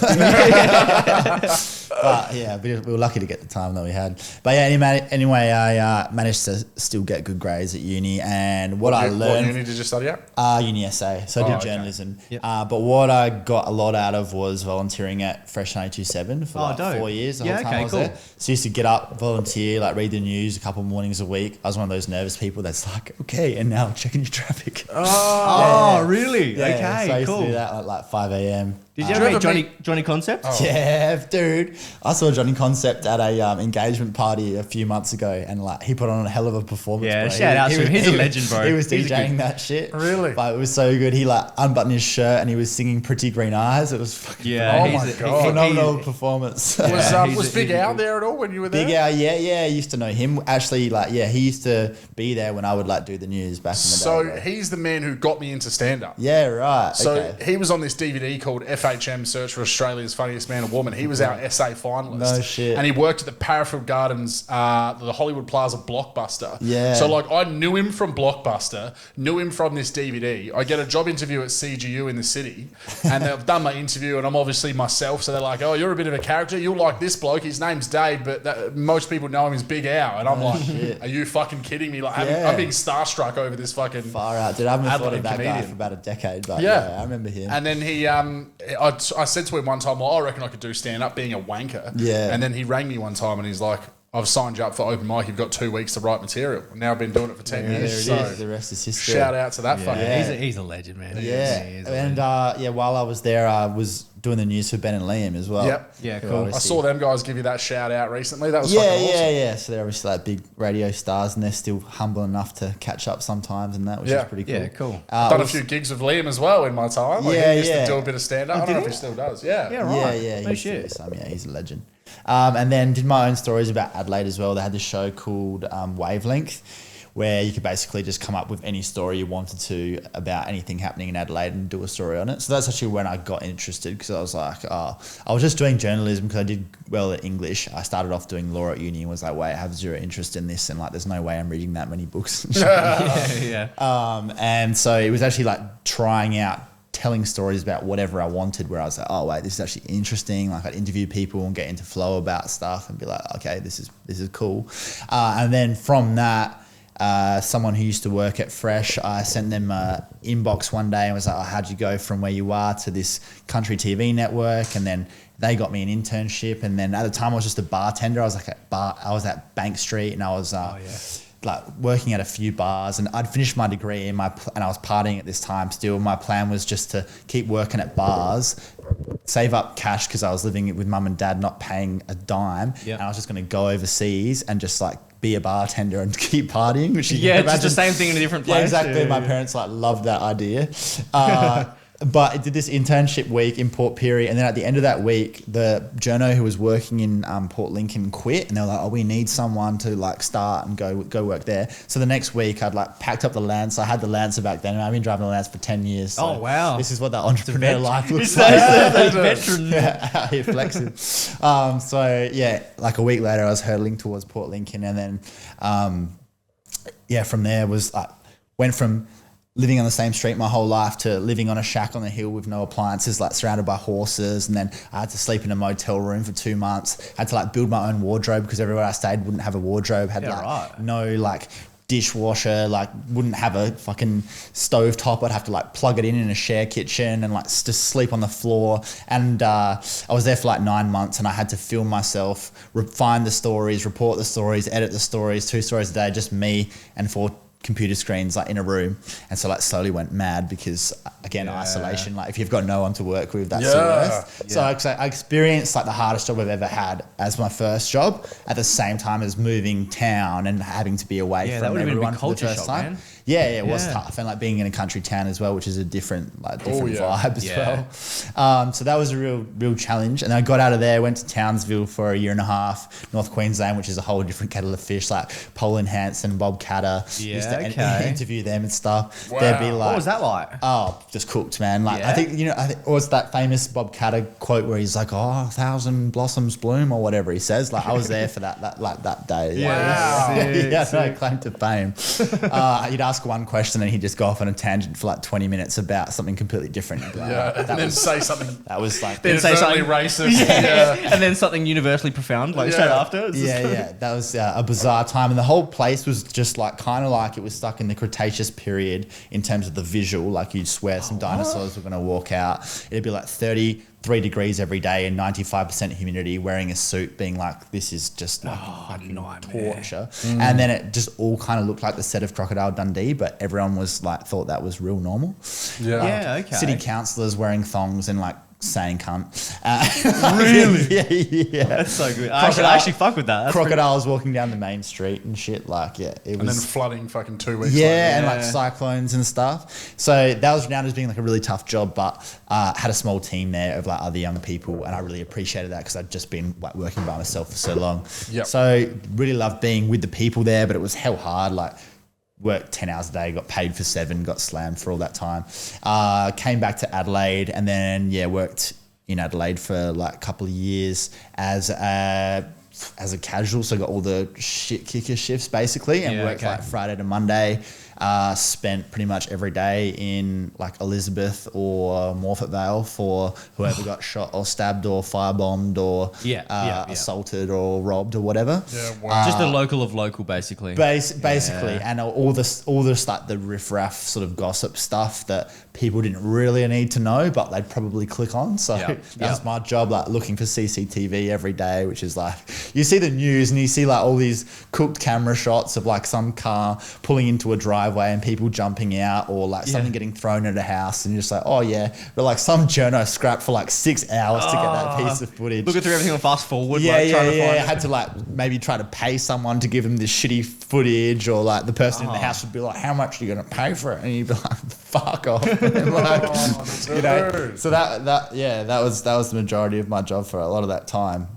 But yeah, we were lucky to get the time that we had. But yeah, anyway, I managed to still get good grades at uni. And what I learned... What uni did you study at? Uni SA. So I did journalism. Yep. But what I got a lot out of was volunteering at Fresh 92.7 for 4 years. The whole time I was there. So I used to get up, volunteer, like read the news a couple of mornings a week. I was one of those nervous people that's like, okay, and now checking your traffic. Oh, really? Yeah, Okay, so I used cool. to do that at like 5 a.m. Did you ever meet Johnny Concept? Oh. Yeah, dude. I saw Johnny Concept at a engagement party a few months ago, and like he put on a hell of a performance. Yeah, bro. shout out to him. He's a legend, bro. He was DJing that shit. Really? But it was so good. He like unbuttoned his shirt and he was singing "Pretty Green Eyes." It was fucking Oh my God. phenomenal performance. Was Big Al there at all when you were there? Big Al, yeah. I used to know him. Actually, like, yeah, he used to be there when I would like do the news back in the day. So bro. he's the man who got me into stand-up. Yeah, right. So okay. he was on this DVD called FHM Search for Australia's Funniest Man or Woman. He was our SA finalist. No shit. And he worked at the Parafield Gardens, the Hollywood Plaza Blockbuster. Yeah. So like I knew him from Blockbuster, knew him from this DVD. I get a job interview at CGU in the city, and they've done my interview, and I'm obviously myself. So they're like, "Oh, you're a bit of a character. You'll like this bloke. His name's Dave, but most people know him as Big Al." And I'm like, shit. "Are you fucking kidding me?" Like I'm being starstruck over this fucking Far out, dude. I haven't thought of that guy comedian for about a decade, but Yeah. yeah, I remember him. And then he, I said to him one time, well, I reckon I could do stand up being a wanker. Yeah. And then he rang me one time and he's like, I've signed you up for open mic. You've got 2 weeks to write material. Now I've been doing it for 10 years. There it So is. The rest is history. shout out to that fucking Yeah. He's a legend, man. Yeah. He is And while I was there, I was doing the news for Ben and Liam as well. Yep. Yeah, Who cool. I obviously- saw them guys give you that shout out recently. That was Yeah, fucking awesome. yeah. So they're obviously like big radio stars, and they're still humble enough to catch up sometimes, and that which Yeah. is pretty cool. Yeah, cool. Done a few gigs with Liam as well in my time. Like Yeah, he used yeah. to do a bit of stand up. I don't know if he still does. Yeah. Yeah, right. Yeah, No he shit. used to do some. Yeah, he's a legend. And then did my own stories about Adelaide as well. They had this show called Wavelength, where you could basically just come up with any story you wanted to about anything happening in Adelaide and do a story on it. So that's actually when I got interested, because I was like, I was just doing journalism because I did well at English. I started off doing law at uni and was like, wait, I have zero interest in this, and like there's no way I'm reading that many books. Yeah. And so it was actually like trying out telling stories about whatever I wanted, where I was like, oh wait, this is actually interesting. Like I'd interview people and get into flow about stuff and be like, okay, this is cool. And then from that, someone who used to work at Fresh, I sent them an inbox one day and was like, oh, how'd you go from where you are to this country TV network? And then they got me an internship. And then at the time I was just a bartender. I was like I was at Bank Street, and I was like working at a few bars, and I'd finished my degree and I was partying at this time still. My plan was just to keep working at bars, save up cash because I was living with mum and dad, not paying a dime. Yep. And I was just going to go overseas and just like be a bartender and keep partying. Which Yeah, just the same thing in a different place. Yeah, exactly. Yeah, My parents like loved that idea. But I did this internship week in Port Pirie, and then at the end of that week, the Journo who was working in Port Lincoln quit, and they were like, "Oh, we need someone to like start and go work there." So the next week, I'd like packed up the Lancer. I had the Lancer back then, and I've been driving the Lancer for 10 years. So Oh, wow. This is what that entrepreneur life looks He's like. a veteran. Yeah, out here flexing. So yeah, like a week later, I was hurtling towards Port Lincoln, and then from there was went from living on the same street my whole life to living on a shack on the hill with no appliances, like surrounded by horses. And then I had to sleep in a motel room for 2 months. Had to like build my own wardrobe because everywhere I stayed wouldn't have a wardrobe. Had no like dishwasher, like wouldn't have a fucking stove top. I'd have to like plug it in a share kitchen and like just sleep on the floor. And I was there for like 9 months, and I had to film myself, find the stories, report the stories, edit the stories, 2 stories a day, just me and 4 computer screens like in a room. And so like slowly went mad because again, isolation, like if you've got no one to work with, that's the worst. So I experienced like the hardest job I've ever had as my first job, at the same time as moving town and having to be away from that would have been a everyone big for the culture first shock, time. man. It was tough, and like being in a country town as well, which is a different vibe as well. So that was a real challenge. And I got out of there, went to Townsville for a year and a half, North Queensland, which is a whole different kettle of fish. Like Paul Hanson, Bob Catter, used to interview them and stuff. Wow. They'd be like, what was that like? Oh, just cooked, man. Like I think it was that famous Bob Catter quote where he's like, "Oh, 1,000 blossoms bloom" or whatever he says. Like I was there for that day. Wow. No claim to fame. He'd ask one question and he'd just go off on a tangent for like 20 minutes about something completely different. And then say something. That was like Then say something racist. And then something universally profound, like straight after. That was a bizarre time, and the whole place was just like kind of like it was stuck in the Cretaceous period in terms of the visual. Like you'd swear some dinosaurs were going to walk out. It'd be like 33 degrees every day and 95% humidity, wearing a suit, being like, this is just like fucking torture. And then it just all kind of looked like the set of Crocodile Dundee, but everyone was like, thought that was real normal. City councillors wearing thongs and like saying cunt. Really? Yeah. That's so good. I actually fuck with that. That's crocodiles walking down the main street and shit. Like, it was. And then flooding fucking 2 weeks later. And like cyclones and stuff. So that was renowned as being like a really tough job, but had a small team there of like other young people, and I really appreciated that because I'd just been like working by myself for so long. So really loved being with the people there, but it was hell hard. Like, worked 10 hours a day, got paid for 7, got slammed for all that time. Came back to Adelaide and then, worked in Adelaide for like a couple of years as a casual. So got all the shit kicker shifts basically and worked like Friday to Monday. Spent pretty much every day in like Elizabeth or Morphett Vale for whoever got shot or stabbed or firebombed or assaulted or robbed or whatever. Just a local of local, basically. Basically, and all this like the riff-raff sort of gossip stuff that people didn't really need to know, but they'd probably click on. So that's my job, like looking for CCTV every day, which is like, you see the news and you see like all these cooked camera shots of like some car pulling into a driveway and people jumping out, or like something getting thrown at a house, and you're just like, but like some journo scrapped for like 6 hours to get that piece of footage. Looking through everything on fast forward. I had to like maybe try to pay someone to give them this shitty footage, or like the person in the house would be like, how much are you going to pay for it? And you'd be like, fuck off. Like, so that was the majority of my job for a lot of that time.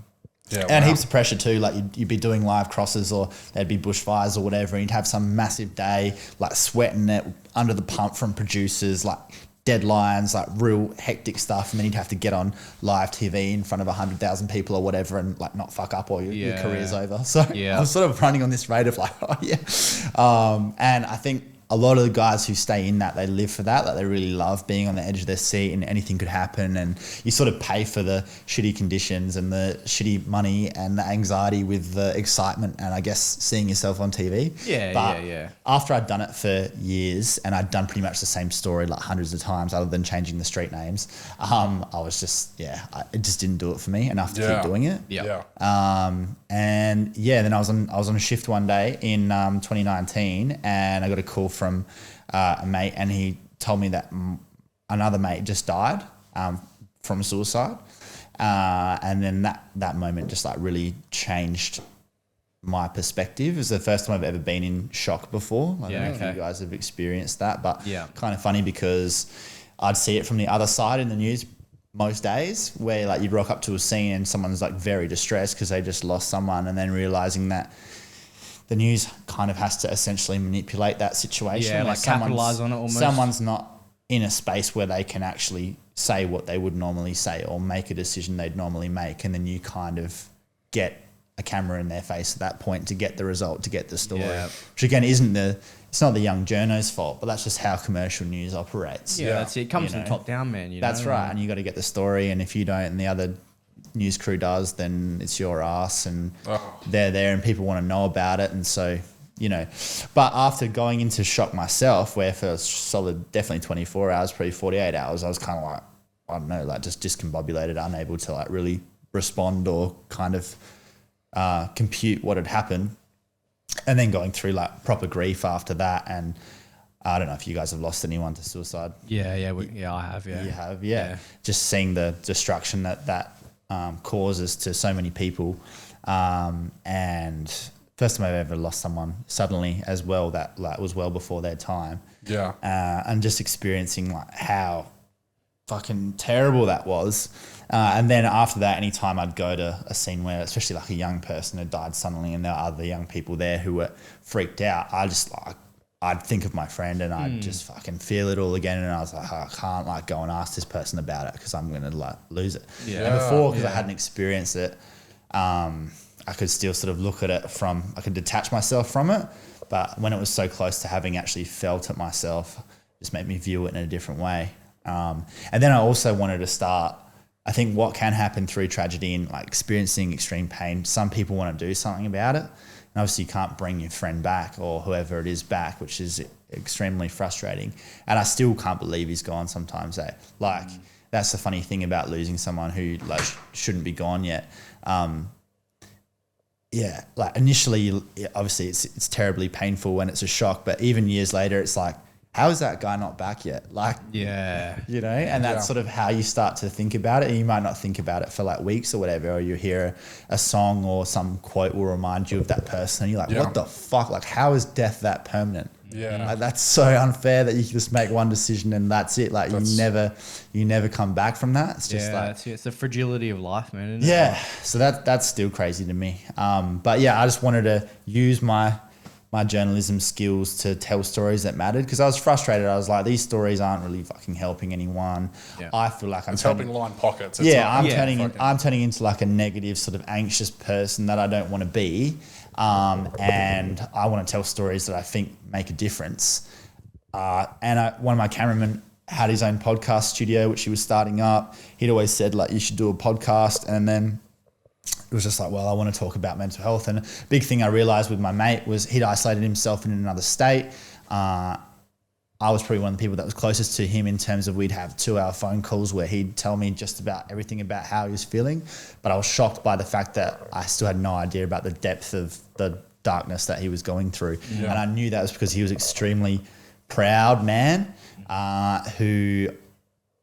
Heaps of pressure too. Like you'd be doing live crosses, or there'd be bushfires or whatever, and you'd have some massive day, like sweating it under the pump from producers, like deadlines, like real hectic stuff, and then you'd have to get on live TV in front of 100,000 people or whatever, and like not fuck up, or your career's over. So I was sort of running on this rate of like, and I think a lot of the guys who stay in that, they live for that. Like they really love being on the edge of their seat and anything could happen. And you sort of pay for the shitty conditions and the shitty money and the anxiety with the excitement and I guess seeing yourself on TV. After I'd done it for years and I'd done pretty much the same story like hundreds of times other than changing the street names, I was just, it just didn't do it for me enough to keep doing it. And then I was on a shift one day in 2019 and I got a call from a mate, and he told me that another mate just died from suicide, and then that moment just like really changed my perspective. It was the first time I've ever been in shock before. I don't know if you guys have experienced that, but kind of funny because I'd see it from the other side in the news most days, where like you'd rock up to a scene and someone's like very distressed because they just lost someone, and then realizing that the news kind of has to essentially manipulate that situation. Like capitalize on it almost. Someone's not in a space where they can actually say what they would normally say or make a decision they'd normally make, and then you kind of get a camera in their face at that point to get the result, to get the story. Which again it's not the young journo's fault, but that's just how commercial news operates. That's it. It comes from top down, man. That's right, and you got to get the story, and if you don't and the other news crew does, then it's your ass, and they're there and people want to know about it. And so, but after going into shock myself, where for a solid definitely 24 hours, probably 48 hours, I was kind of like, I don't know, like just discombobulated, unable to like really respond or kind of compute what had happened. And then going through like proper grief after that. And I don't know if you guys have lost anyone to suicide. I have. You have, Just seeing the destruction that causes to so many people, and first time I've ever lost someone suddenly as well that like was well before their time. Yeah. And just experiencing like how fucking terrible that was. And then after that, anytime I'd go to a scene where, especially like a young person had died suddenly and there were other young people there who were freaked out, I'd think of my friend and I'd just fucking feel it all again. And I was like, I can't like go and ask this person about it because I'm going to like lose it. Yeah. And before, because I hadn't experienced it, I could still sort of look at it I could detach myself from it. But when it was so close to having actually felt it myself, it just made me view it in a different way. And then I also wanted to start, I think what can happen through tragedy and like experiencing extreme pain, some people want to do something about it. And obviously you can't bring your friend back or whoever it is back, which is extremely frustrating. And I still can't believe he's gone sometimes. Like that's the funny thing about losing someone who like shouldn't be gone yet. Yeah, like initially, obviously it's terribly painful when it's a shock, but even years later, it's like, how is that guy not back yet? Like, yeah, you know, and that's sort of how you start to think about it. And you might not think about it for like weeks or whatever, or you hear a song or some quote will remind you of that person. And you're like, what the fuck? Like, how is death that permanent? Yeah. Like, that's so unfair that you just make one decision and that's it. Like you never come back from that. It's just it's the fragility of life, man. Isn't it? So that's still crazy to me. But yeah, I just wanted to use my journalism skills to tell stories that mattered because I was frustrated. I was like, these stories aren't really fucking helping anyone. Yeah. I feel like I'm helping line pockets. I'm turning into like a negative sort of anxious person that I don't want to be. And I want to tell stories that I think make a difference. And one of my cameramen had his own podcast studio, which he was starting up. He'd always said like, you should do a podcast. And then it was just like, well, I want to talk about mental health. And a big thing I realized with my mate was he'd isolated himself in another state. I was probably one of the people that was closest to him in terms of we'd have 2-hour phone calls where he'd tell me just about everything about how he was feeling. But I was shocked by the fact that I still had no idea about the depth of the darkness that he was going through. Yeah. And I knew that was because he was extremely proud man who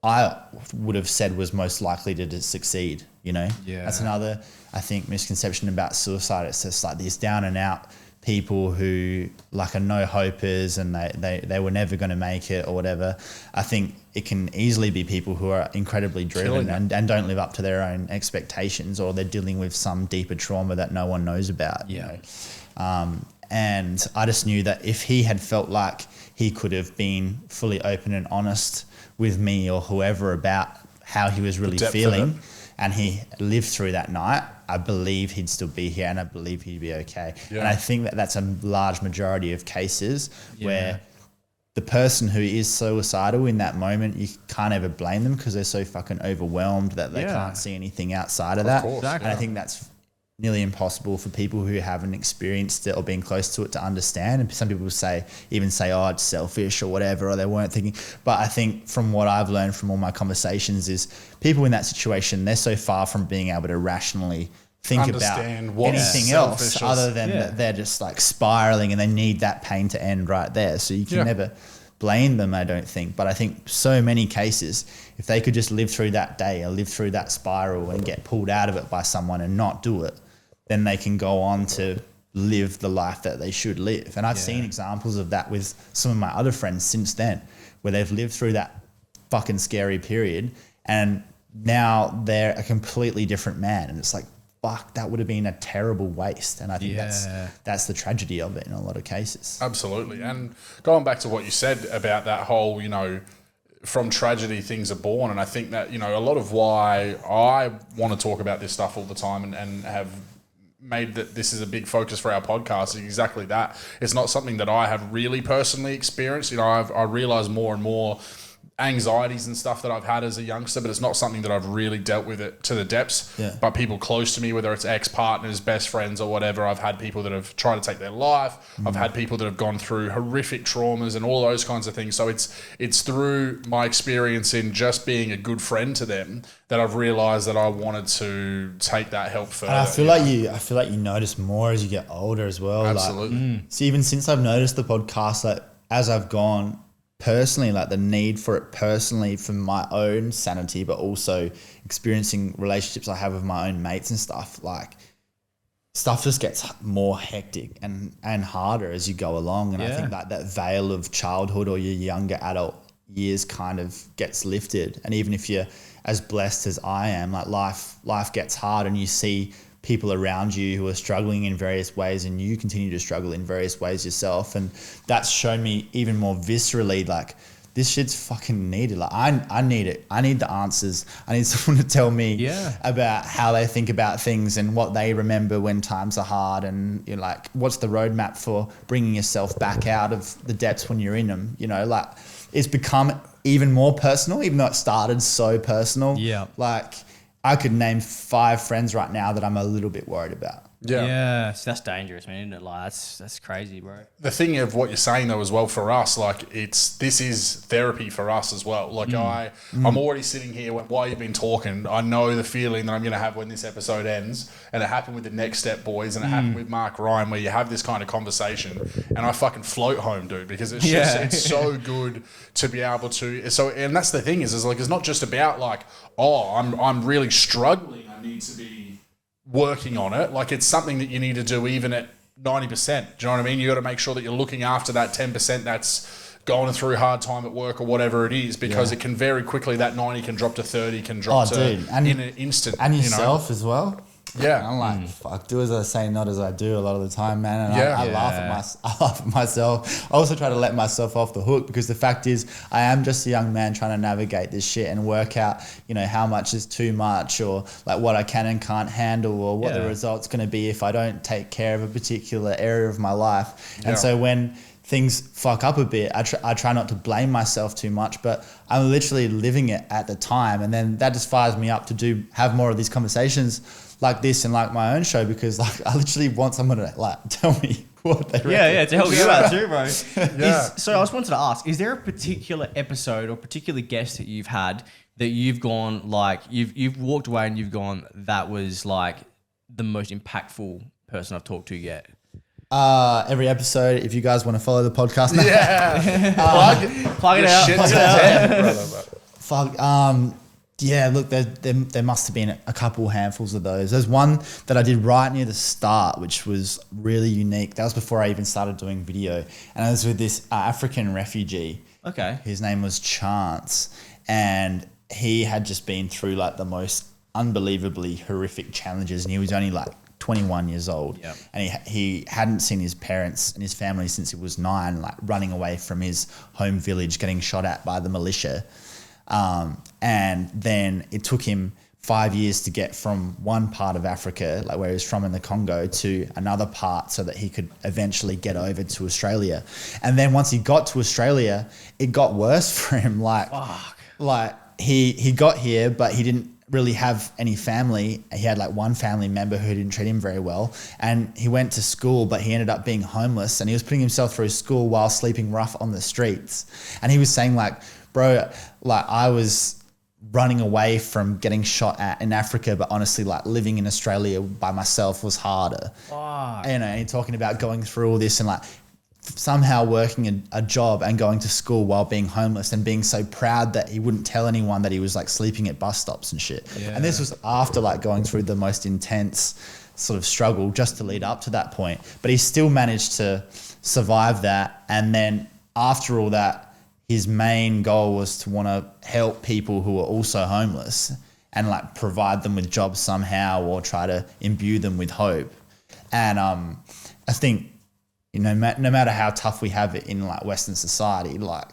I would have said was most likely to succeed, you know? Yeah. That's another, I think, misconception about suicide. It's just like these down and out people who like are no hopers and they were never going to make it or whatever. I think it can easily be people who are incredibly driven and don't live up to their own expectations, or they're dealing with some deeper trauma that no one knows about. Yeah. You know? And I just knew that if he had felt like he could have been fully open and honest with me or whoever about how he was really feeling, and he lived through that night, I believe he'd still be here and I believe he'd be okay. Yeah. And I think that that's a large majority of cases where the person who is suicidal in that moment, you can't ever blame them because they're so fucking overwhelmed that they can't see anything outside of that. Exactly. And I think that's nearly impossible for people who haven't experienced it or been close to it to understand. And some people say, oh, it's selfish or whatever, or they weren't thinking. But I think from what I've learned from all my conversations is people in that situation, they're so far from being able to rationally think about anything else other than that they're just like spiraling and they need that pain to end right there. So you can never blame them, I don't think. But I think so many cases, if they could just live through that day or live through that spiral and get pulled out of it by someone and not do it, then they can go on to live the life that they should live. And I've seen examples of that with some of my other friends since then, where they've lived through that fucking scary period and now they're a completely different man. And it's like, fuck, that would have been a terrible waste. And I think that's the tragedy of it in a lot of cases. Absolutely. And going back to what you said about that whole, you know, from tragedy things are born. And I think that, you know, a lot of why I want to talk about this stuff all the time and have made that this is a big focus for our podcast is exactly that. It's not something that I have really personally experienced. You know, I realize more and more anxieties and stuff that I've had as a youngster, but it's not something that I've really dealt with it to the depths. Yeah. But people close to me, whether it's ex-partners, best friends or whatever, I've had people that have tried to take their life. I've had people that have gone through horrific traumas and all those kinds of things. So it's through my experience in just being a good friend to them that I've realized that I wanted to take that help further. And I feel like you notice more as you get older as well. Absolutely. Like, see, even since I've noticed the podcast, like as I've gone personally, like the need for it personally for my own sanity, but also experiencing relationships I have with my own mates and stuff, like stuff just gets more hectic and harder as you go along. And I think that veil of childhood or your younger adult years kind of gets lifted. And even if you're as blessed as I am, like life gets hard, and you see people around you who are struggling in various ways, and you continue to struggle in various ways yourself. And that's shown me even more viscerally, like, this shit's fucking needed. Like, I need it. I need the answers. I need someone to tell me about how they think about things and what they remember when times are hard, and, you know, like, what's the roadmap for bringing yourself back out of the depths when you're in them. You know, like, it's become even more personal, even though it started so personal. Yeah. Like, I could name 5 friends right now that I'm a little bit worried about. Yeah. So that's dangerous, man, isn't it? Like, that's crazy, bro. The thing of what you're saying though as well for us, like, this is therapy for us as well. Like I'm already sitting here while you've been talking. I know the feeling that I'm going to have when this episode ends, and it happened with the Next Step boys, and it happened with Mark Ryan, where you have this kind of conversation, and I fucking float home, dude, because it's just it's so good to be able to. So, and that's the thing is like, it's not just about like, oh, I'm really struggling, I need to be working on it. Like, it's something that you need to do even at 90%. Do you know what I mean? You got to make sure that you're looking after that 10% that's going through a hard time at work or whatever it is, because it can very quickly, that 90 can drop to 30, can drop in an instant. And yourself as well. Yeah. I'm like, fuck, do as I say, not as I do a lot of the time, man. And I laugh at myself. I also try to let myself off the hook, because the fact is I am just a young man trying to navigate this shit and work out, you know, how much is too much, or like what I can and can't handle, or what the result's going to be if I don't take care of a particular area of my life. And so when things fuck up a bit, I try not to blame myself too much, but I'm literally living it at the time. And then that just fires me up to have more of these conversations like this and like my own show, because like I literally want someone to like tell me what they reckon. To help you out too, bro. So I just wanted to ask, is there a particular episode or particular guest that you've had that you've gone, like, you've walked away and you've gone, that was like the most impactful person I've talked to yet? Every episode, if you guys want to follow the podcast now. Plug it out. Fuck. Yeah, look, there must have been a couple handfuls of those. There's one that I did right near the start, which was really unique. That was before I even started doing video. And I was with this African refugee. Okay. His name was Chance. And he had just been through like the most unbelievably horrific challenges. And he was only like 21 years old. Yep. And he hadn't seen his parents and his family since he was 9, like running away from his home village, getting shot at by the militia. And then it took him 5 years to get from one part of Africa, like where he was from in the Congo, to another part so that he could eventually get over to Australia. And then once he got to Australia, it got worse for him. Like he got here, but he didn't really have any family. He had like one family member who didn't treat him very well. And he went to school, but he ended up being homeless, and he was putting himself through school while sleeping rough on the streets. And he was saying like, bro, like I was running away from getting shot at in Africa, but honestly, like living in Australia by myself was harder. You know, and he's talking about going through all this and like somehow working a job and going to school while being homeless, and being so proud that he wouldn't tell anyone that he was like sleeping at bus stops and shit. And this was after like going through the most intense sort of struggle just to lead up to that point. But he still managed to survive that. And then after all that, his main goal was to want to help people who are also homeless and like provide them with jobs somehow, or try to imbue them with hope. And I think, you know, no matter how tough we have it in like Western society, like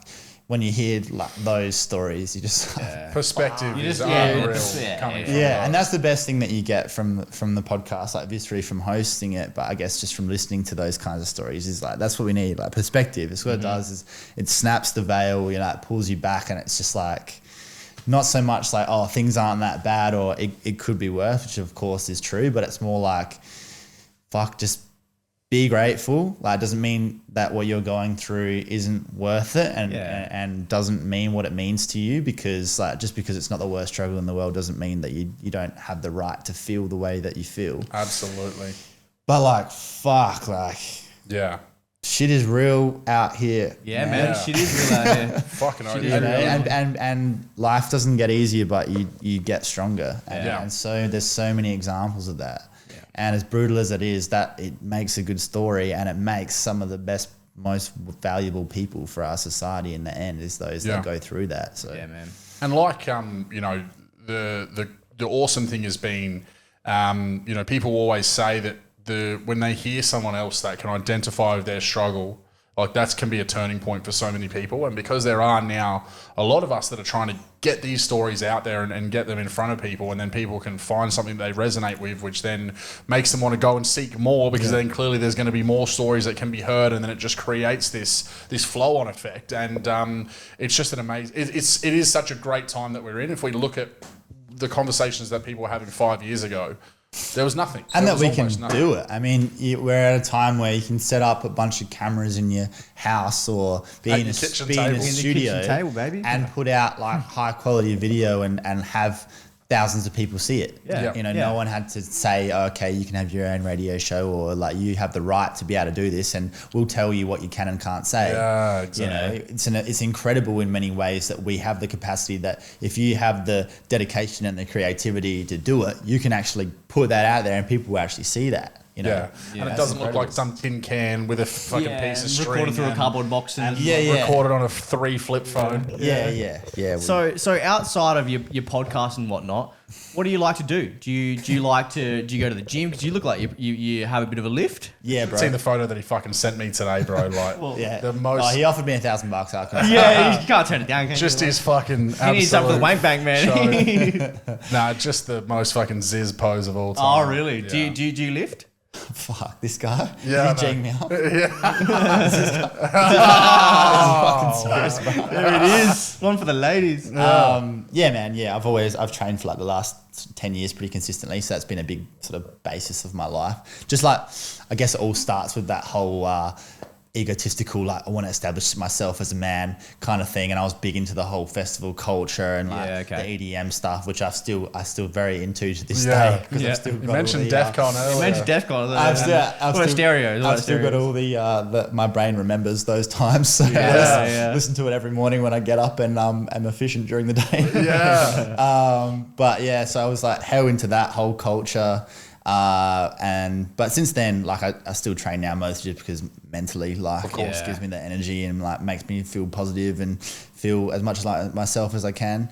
when you hear like those stories, you just perspective is unreal. And that's the best thing that you get from the podcast, like viscerally from hosting it, but I guess just from listening to those kinds of stories is like, that's what we need, like perspective. It's what it does, is it snaps the veil, you know, it pulls you back, and it's just like not so much like, oh, things aren't that bad, or it could be worse, which of course is true, but it's more like, fuck, just be grateful. Like, it doesn't mean that what you're going through isn't worth it, and doesn't mean what it means to you, because like just because it's not the worst struggle in the world doesn't mean that you don't have the right to feel the way that you feel. Absolutely. But like, fuck, like, shit is real out here. Man. Shit is real out here. Fucking and life doesn't get easier, but you get stronger. And so there's so many examples of that. And as brutal as it is, that it makes a good story, and it makes some of the best, most valuable people for our society in the end is those that go through that. So yeah, man. And like you know, the awesome thing has been, you know, people always say that when they hear someone else that can identify with their struggle, like that can be a turning point for so many people. And because there are now a lot of us that are trying to get these stories out there and get them in front of people, and then people can find something they resonate with, which then makes them want to go and seek more, because then clearly there's going to be more stories that can be heard, and then it just creates this flow-on effect. And it's just an amazing... It is such a great time that we're in. If we look at the conversations that people were having 5 years ago, there was nothing. And that we can do it. I mean, we're at a time where you can set up a bunch of cameras in your house or be in a studio table, baby, and put out like high quality video and have thousands of people see it. Yeah. You know, no one had to say, okay, you can have your own radio show, or like you have the right to be able to do this, and we'll tell you what you can and can't say. Yeah, exactly. You know, it's incredible in many ways that we have the capacity that if you have the dedication and the creativity to do it, you can actually put that out there and people will actually see that. You know? And it doesn't look like some tin can with a fucking piece of string. Recorded through a cardboard box and recorded on a 3 flip phone. Yeah. So outside of your podcast and whatnot, what do you like to do? Do you go to the gym? Because you look like you have a bit of a lift. Yeah, bro. I've seen the photo that he fucking sent me today, bro. Like, the most. Oh, he offered me $1,000. Yeah, you can't turn it down. Can just you? his fucking. He needs something for the wank bank, man. Nah, just the most fucking ziz pose of all time. Oh, really? Yeah. Do you lift? Fuck, this guy. Yeah, is he Jing me up? There it is. One for the ladies. Yeah, man. Yeah, I've trained for like the last 10 years pretty consistently. So that's been a big sort of basis of my life. Just like, I guess it all starts with that whole egotistical, like I want to establish myself as a man kind of thing. And I was big into the whole festival culture and like the EDM stuff, which I still very into to this day. Because I've still got you mentioned DEF CON earlier. You mentioned DEF CON. I've still got all the my brain remembers those times. So I listen to it every morning when I get up and am efficient during the day. But yeah, so I was like hell into that whole culture. But since then, like I still train now mostly just because mentally, like, of course, gives me the energy and like makes me feel positive and feel as much as like myself as I can.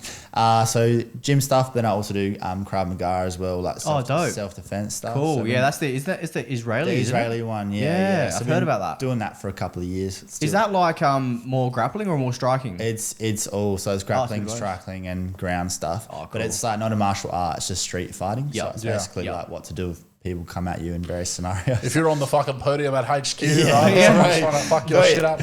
So gym stuff, then I also do Krav Maga as well, like self-defense stuff. Cool. So it's the Israeli, the Israeli one. Yeah, so I've heard about that. Doing that for a couple of years. Is that like more grappling or more striking? It's all, so it's grappling, striking, and ground stuff. Oh, cool. But it's like not a martial art; it's just street fighting. So it's basically like what to do if people come at you in various scenarios. If you're on the fucking podium at HQ, right? Trying to fuck your shit up.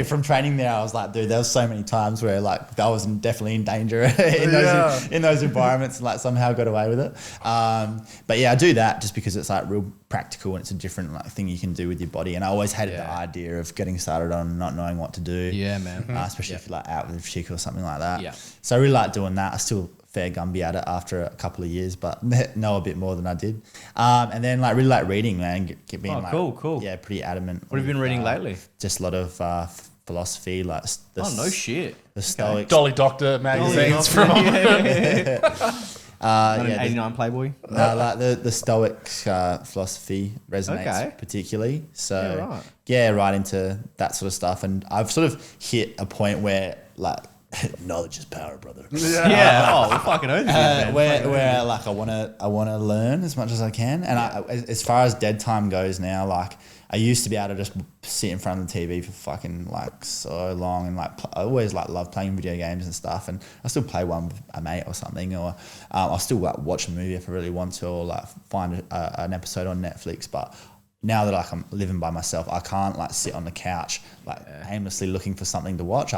From training there, I was like, dude, there was so many times where like I was definitely in danger in those environments, and like somehow got away with it. But yeah, I do that just because it's like real practical and it's a different like thing you can do with your body. And I always hated the idea of getting started on not knowing what to do. Yeah, man. Especially if you're like out with a chick or something like that. Yeah. So I really like doing that. I still fair Gumby at it after a couple of years, but know a bit more than I did. And then like really like reading, man. Being cool. Yeah, pretty adamant. What have you been reading lately? Just a lot of philosophy, like no shit. The Stoics. Dolly Doctor magazines from 89 Playboy. No, like the Stoics philosophy resonates particularly. So right into that sort of stuff. And I've sort of hit a point where like knowledge is power, brother. Oh, we're fucking over it, where like I want to learn as much as I can. And as far as dead time goes now, like I used to be able to just sit in front of the TV for fucking like so long, and like I always like love playing video games and stuff. And I still play one with a mate or something, or I'll still like watch a movie if I really want to, or like find an episode on Netflix. But now that like I'm living by myself, I can't like sit on the couch like aimlessly looking for something to watch.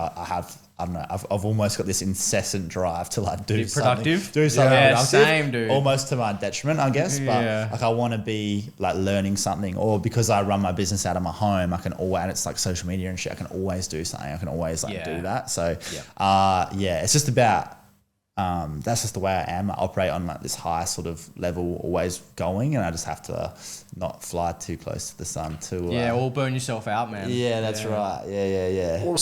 I don't know. I've almost got this incessant drive to like do something productive. Same, dude. Almost to my detriment, I guess. But like I want to be like learning something, or because I run my business out of my home, I can always, and it's like social media and shit, I can always do something. I can always like do that. So it's just about that's just the way I am. I operate on like this high sort of level, always going, and I just have to not fly too close to the sun too. Or burn yourself out, man. Yeah, that's right. Yeah. Well,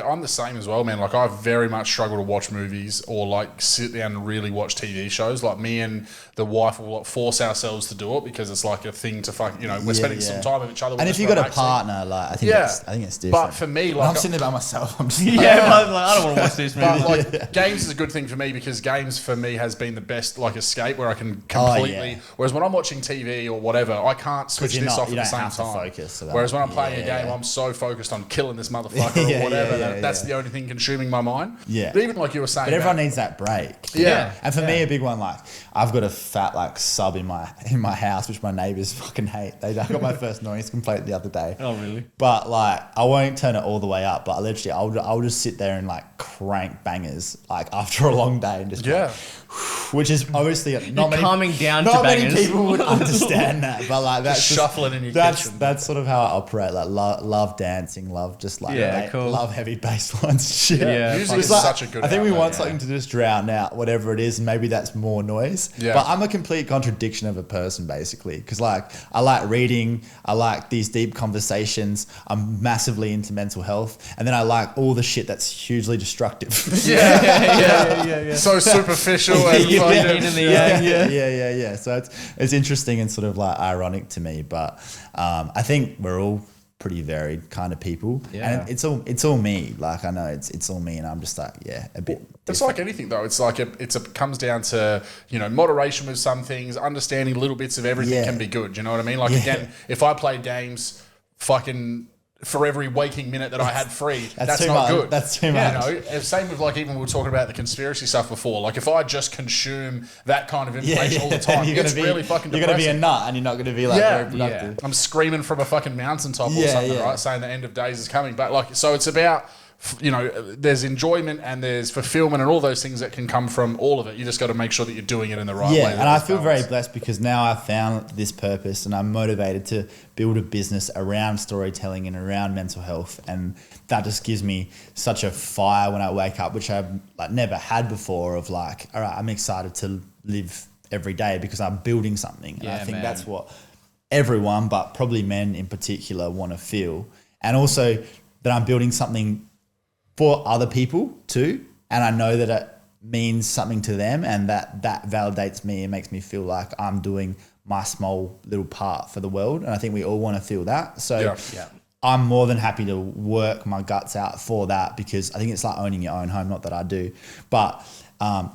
I'm the same as well, man. Like, I very much struggle to watch movies or like sit down and really watch TV shows. Like, me and the wife will like, force ourselves to do it because it's like a thing to we're spending some time with each other. And if you've got a partner, like I think it's different. But for me, like, I'm sitting there by myself. I'm just I don't want to watch this movie. But like games is a good thing for me because games for me has been the best like escape where I can completely. Whereas when I'm watching TV or whatever, I can't switch this off at the same time. Whereas when I'm playing a game, I'm so focused on killing this motherfucker or whatever. That's the only thing consuming my mind. Yeah. But even like you were saying, but everyone needs that break. Yeah. And for me, a big one, like I've got a fat like sub in my house, which my neighbours fucking hate. I got my first noise complaint the other day. Oh really? But like I won't turn it all the way up. But literally, I'll just sit there and like crank bangers like after a long day and just which is obviously not many, calming down. Not to many bangers. people would understand that, but like that's just shuffling in your kitchen. That's sort of how I operate. Like love dancing, love just like cool. love heavy bass lines. Shit. Yeah, music is like, such a good. I think we want something to just drown out whatever it is, and maybe that's more noise. Yeah. But I'm a complete contradiction of a person basically, because like I like reading, I like these deep conversations. I'm massively into mental health, and then I like all the shit that's hugely destructive. Yeah. So superficial and yin and the yang. Yeah. So it's interesting and sort of like ironic to me, but I think we're all pretty varied kind of people, and it's all me. Like I know it's all me, and I'm just like a bit. It's like anything though. It's like it comes down to moderation with some things, understanding little bits of everything can be good. You know what I mean? Like again, if I played games, fucking. For every waking minute that I had free, that's not good. That's too much. Same with like even we were talking about the conspiracy stuff before. Like if I just consume that kind of information all the time, it's really fucking depressing. You're going to be a nut and you're not going to be like very productive. I'm screaming from a fucking mountaintop or something, right? Saying the end of days is coming. But like, so it's about, there's enjoyment and there's fulfillment and all those things that can come from all of it. You just got to make sure that you're doing it in the right way. Yeah, and I feel very blessed because now I've found this purpose and I'm motivated to build a business around storytelling and around mental health, and that just gives me such a fire when I wake up, which I've like never had before. Of like, all right, I'm excited to live every day because I'm building something. And I think that's what everyone, but probably men in particular, want to feel, and also that I'm building something for other people too, and I know that it means something to them, and that validates me and makes me feel like I'm doing my small little part for the world, and I think we all want to feel that. So I'm more than happy to work my guts out for that, because I think it's like owning your own home. Not that I do, but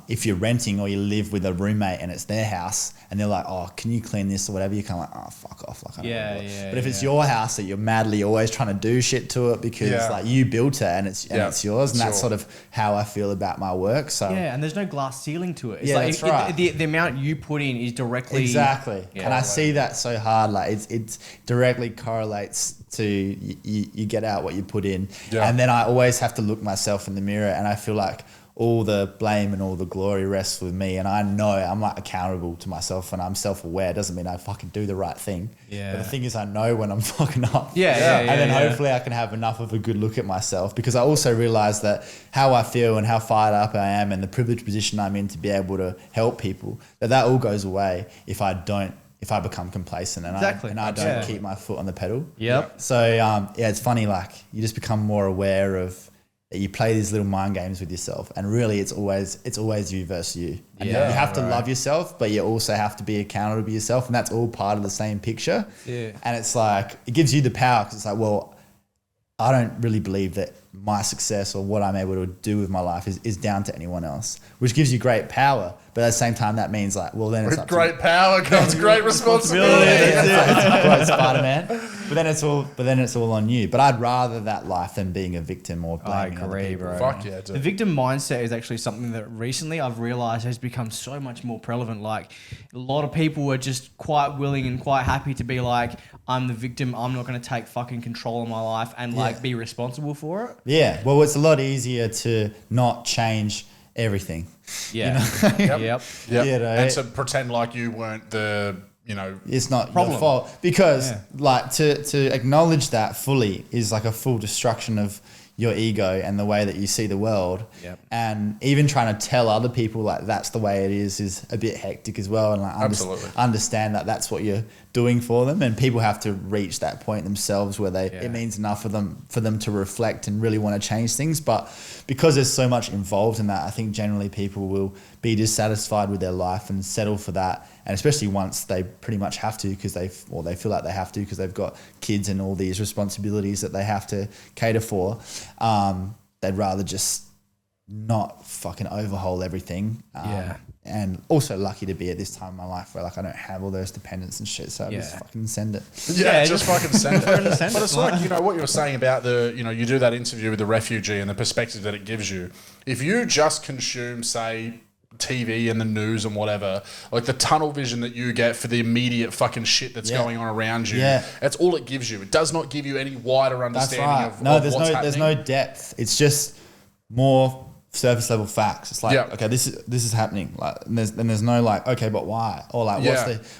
if you're renting or you live with a roommate and it's their house and they're like, oh, can you clean this or whatever, you're kind of like, oh, fuck off. Like, I don't know what. But if it's your house that you're madly always trying to do shit to it because like you built it and it's yours, and that's sort of how I feel about my work. So and there's no glass ceiling to it. It's that's right. The amount you put in is directly and I see that so hard. Like it directly correlates to you get out what you put in, and then I always have to look myself in the mirror, and I feel like all the blame and all the glory rests with me, and I know I'm like accountable to myself, and I'm self-aware. Doesn't mean I fucking do the right thing. But the thing is, I know when I'm fucking up. And then hopefully I can have enough of a good look at myself, because I also realize that how I feel and how fired up I am and the privileged position I'm in to be able to help people, that all goes away if I become complacent and I don't keep my foot on the pedal. So it's funny, like you just become more aware of that you play these little mind games with yourself, and really it's always you versus you. And you have to love yourself, but you also have to be accountable to yourself, and that's all part of the same picture. And it's like it gives you the power, because it's like, well, I don't really believe that my success or what I'm able to do with my life is down to anyone else, which gives you great power. But at the same time, that means like, well, then it's with great power comes great responsibility. That's Spider-Man. But then it's all on you. But I'd rather that life than being a victim or blaming other people. Bro. Fuck yeah, dude. The victim mindset is actually something that recently I've realized has become so much more prevalent. Like a lot of people are just quite willing and quite happy to be like, I'm the victim. I'm not going to take fucking control of my life and like be responsible for it. Yeah. Well, it's a lot easier to not change everything. Yeah. Yep. And to pretend like you weren't the, it's not your fault, because like to acknowledge that fully is like a full destruction of your ego and the way that you see the world. Yep. And even trying to tell other people like that's the way it is a bit hectic as well. And like understand that that's what you're doing for them. And people have to reach that point themselves where it means enough for them to reflect and really want to change things. But because there's so much involved in that, I think generally people will be dissatisfied with their life and settle for that. And especially once they pretty much have to because they feel like they have to because they've got kids and all these responsibilities that they have to cater for, they'd rather just not fucking overhaul everything. And also lucky to be at this time in my life where like I don't have all those dependents and shit, so I just fucking send it. Just fucking send it. But it's like, you know, what you were saying about you do that interview with the refugee and the perspective that it gives you. If you just consume, say, TV and the news and whatever, like the tunnel vision that you get for the immediate fucking shit that's going on around you, that's all it gives you. It does not give you any wider understanding of what's happening. There's no depth. It's just more surface level facts. It's like, okay, this is happening. Like, and there's no like, okay, but why? Or like,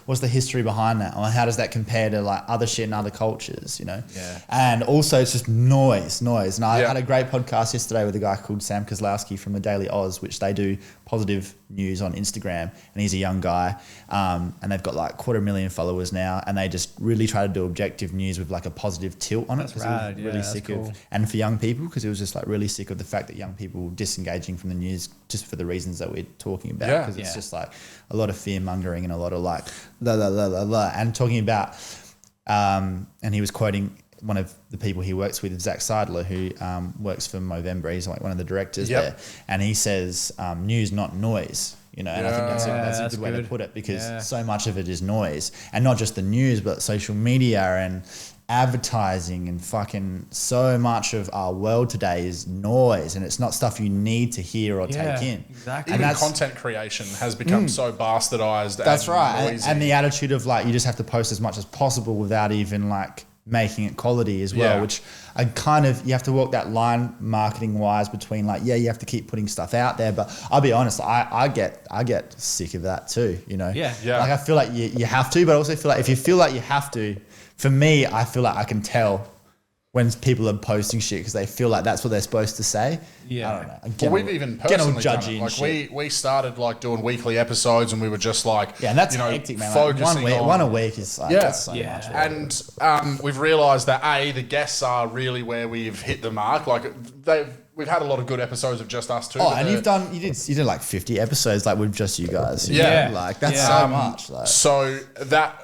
what's the history behind that? Or how does that compare to like other shit in other cultures? You know? Yeah. And also, it's just noise. And I had a great podcast yesterday with a guy called Sam Kozlowski from the Daily Oz, which they do positive news on Instagram, and he's a young guy, and they've got like 250,000 followers now, and they just really try to do objective news with like a positive tilt on it. That's rad. Really sick of, and for young people, because it was just like really sick of the fact that young people were disengaging from the news just for the reasons that we're talking about, because it's just like a lot of fear mongering and a lot of like and talking about, and he was quoting one of the people he works with, Zach Seidler, who works for Movember. He's like one of the directors there. And he says, news, not noise. You know, and I think that's a good way to put it, because so much of it is noise. And not just the news, but social media and advertising, and fucking so much of our world today is noise, and it's not stuff you need to hear or take in. Exactly. Even content creation has become so bastardized. That's right. And the attitude of like, you just have to post as much as possible without even like making it quality as well, which I kind of, you have to walk that line marketing wise between like, you have to keep putting stuff out there, but I'll be honest, I get sick of that too, you know? Like I feel like you have to, but I also feel like if you feel like you have to, for me, I feel like I can tell when people are posting shit because they feel like that's what they're supposed to say. I don't know. Well, we've even personally done it. Like we started like doing weekly episodes, and we were just like, and that's hectic, man. Like one a week is like, that's so much. And we've realised that the guests are really where we've hit the mark. Like we've had a lot of good episodes of just us too. Oh, and you did like 50 episodes like with just you guys. Like that's so much. Like. So that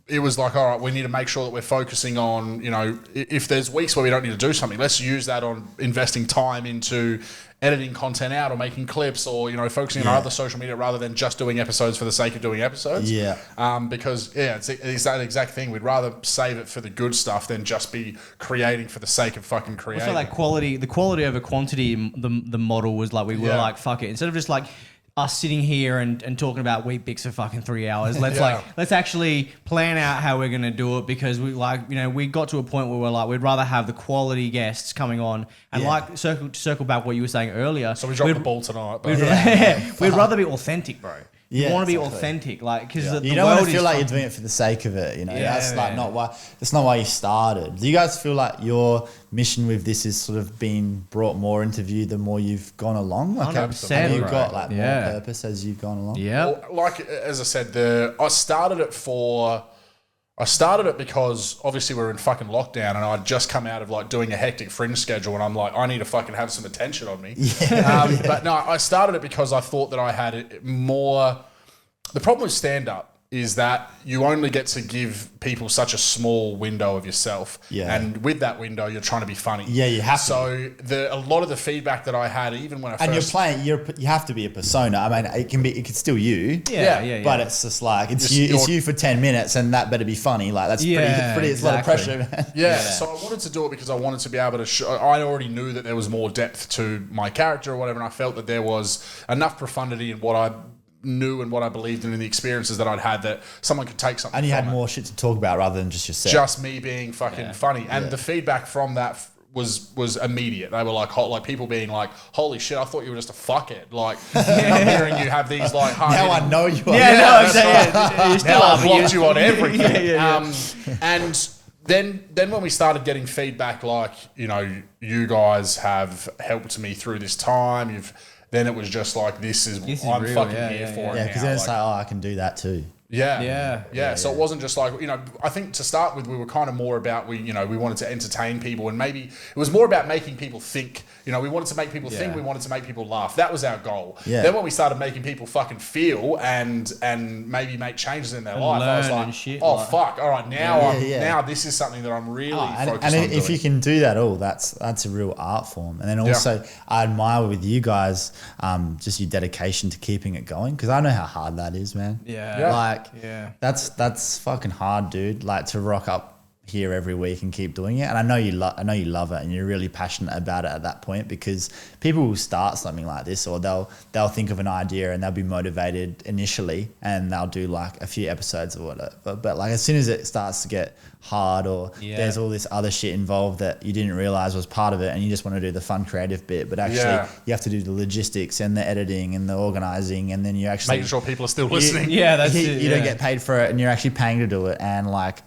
it was like, all right, we need to make sure that we're focusing on, you know, if there's weeks where we don't need to do something, let's use that on investing time into editing content out or making clips, or, you know, focusing on other social media rather than just doing episodes for the sake of doing episodes. Because it's that exact thing. We'd rather save it for the good stuff than just be creating for the sake of fucking creating. Also, like the quality over quantity, the model was like, we were like, fuck it. Instead of just like us sitting here and talking about wheat bix for fucking 3 hours, let's actually plan out how we're going to do it, because we we got to a point where we're like, we'd rather have the quality guests coming on, and like circle back what you were saying earlier. So we dropped the ball tonight. But we'd rather be authentic, bro. You want to be authentic, like, because you don't want to feel like you're doing it for the sake of it. You know, that's not why you started. Do you guys feel like your mission with this is sort of being brought more into view the more you've gone along? Like, 100%, have you got like more purpose as you've gone along? Well, like as I said, I started it because obviously we were in fucking lockdown, and I'd just come out of like doing a hectic fringe schedule, and I'm like, I need to fucking have some attention on me. But no, I started it because I thought that I had it more. The problem with stand-up is that you only get to give people such a small window of yourself. And with that window, you're trying to be funny. You have to. So a lot of the feedback that I had, even when I first... And you're playing, you have to be a persona. I mean, it's still you. But it's just like, it's you for 10 minutes, and that better be funny. Like, that's pretty it's a lot of pressure, man. So I wanted to do it because I wanted to be able to show... I already knew that there was more depth to my character or whatever, and I felt that there was enough profundity in what I knew and what I believed in and the experiences that I'd had, that someone could take something. And you had more shit to talk about rather than just yourself. Just me being fucking funny. And the feedback from that was immediate. They were like, people being like, holy shit, I thought you were just a fuckhead. Like, I'm hearing you have these like hard. Now I know you are. Exactly. Now I've blocked you on everything. And then when we started getting feedback like, you know, you guys have helped me through this time, then it was just like, this is I'm real. fucking here for it. Yeah, because then it's like, oh, I can do that too. Yeah. So it wasn't just like, you know, I think to start with, we were kind of more about, we wanted to entertain people, and maybe it was more about making people think. You know, we wanted to make people think, we wanted to make people laugh. That was our goal. Yeah. Then when we started making people fucking feel and maybe make changes in their life, I was like, fuck, all right, now this is something that I'm really focused on. And if you can do that that's a real art form. And then also I admire with you guys just your dedication to keeping it going, because I know how hard that is, man. That's fucking hard, dude. Like, to rock up here every week and keep doing it. And I know you love it, and you're really passionate about it at that point, because people will start something like this, or they'll think of an idea and they'll be motivated initially and they'll do like a few episodes or whatever. But like, as soon as it starts to get hard, or there's all this other shit involved that you didn't realize was part of it, and you just want to do the fun creative bit, but actually you have to do the logistics and the editing and the organizing, and then you actually making sure people are still listening. You don't get paid for it, and you're actually paying to do it. And like,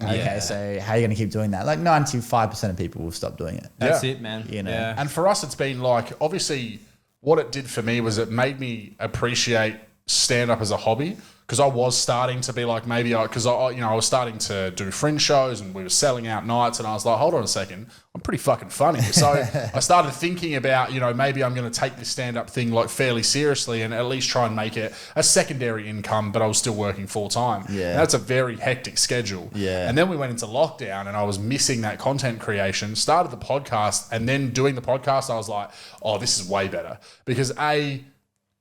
so how are you going to keep doing that? Like 95% of people will stop doing it. That's it, man. You know? And for us, it's been like, obviously what it did for me was it made me appreciate stand-up as a hobby, because I was starting to be like, maybe I was starting to do fringe shows and we were selling out nights, and I was like, hold on a second, I'm pretty fucking funny. So I started thinking about, you know, maybe I'm going to take this stand-up thing like fairly seriously and at least try and make it a secondary income, but I was still working full time. Yeah. And that's a very hectic schedule. Yeah. And then we went into lockdown and I was missing that content creation, started the podcast, and then doing the podcast, I was like, oh, this is way better, because I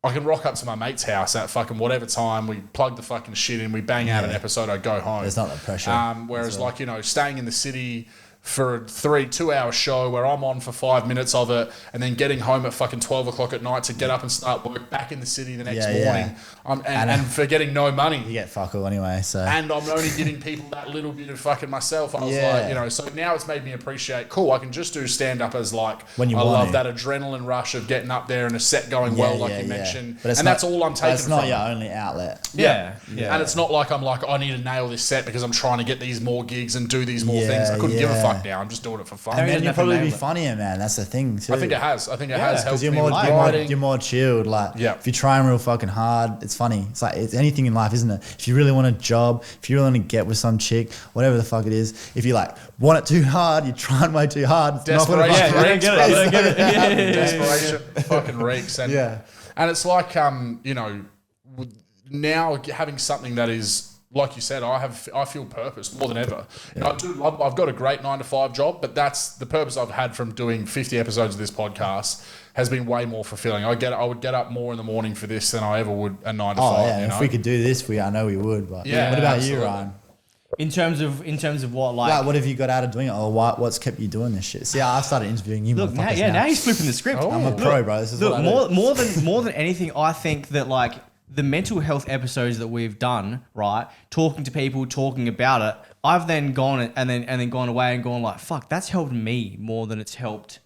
can rock up to my mate's house at fucking whatever time, we plug the fucking shit in, we bang out an episode, I go home. There's not that pressure. Whereas like, you know, staying in the city for a 2-hour show where I'm on for 5 minutes of it, and then getting home at fucking 12 o'clock at night to get up and start work back in the city the next morning. And for getting no money. You get fuck all anyway, so. And I'm only giving people that little bit of fucking myself. I was like, you know, so now it's made me appreciate, cool, I can just do stand-up as like, when I love that adrenaline rush of getting up there and a set going like you mentioned. And that's all I'm taking from it. It's not your only outlet. Yeah. And it's not like I'm like, I need to nail this set because I'm trying to get these more gigs and do these more things. I couldn't give a fuck now. I'm just doing it for fun. And then you'll probably be funnier, man. That's the thing too. I think it has helped me you're more chilled. Like, if you're trying real fucking hard, it's funny. It's like, it's anything in life, isn't it? If you really want a job, if you really want to get with some chick, whatever the fuck it is, if you like want it too hard, you're trying way too hard. Desperation Desperation fucking reeks. And it's like, you know, now having something that is, like you said, I feel purpose more than ever. You know, I've got a great 9-to-5 job, but that's the purpose I've had from doing 50 episodes of this podcast has been way more fulfilling. I would get up more in the morning for this than I ever would a 9-to-5. Oh yeah, you know? If we could do this, I know we would. But what about you, Ryan? In terms of what, like, what have you got out of doing it, or what's kept you doing this shit? See, I've started interviewing you. Look, now he's flipping the script. I'm a pro, bro. This is more than anything, I think that like the mental health episodes that we've done, right, talking to people, talking about it, I've then gone and then gone away and gone like, fuck, that's helped me more than it's helped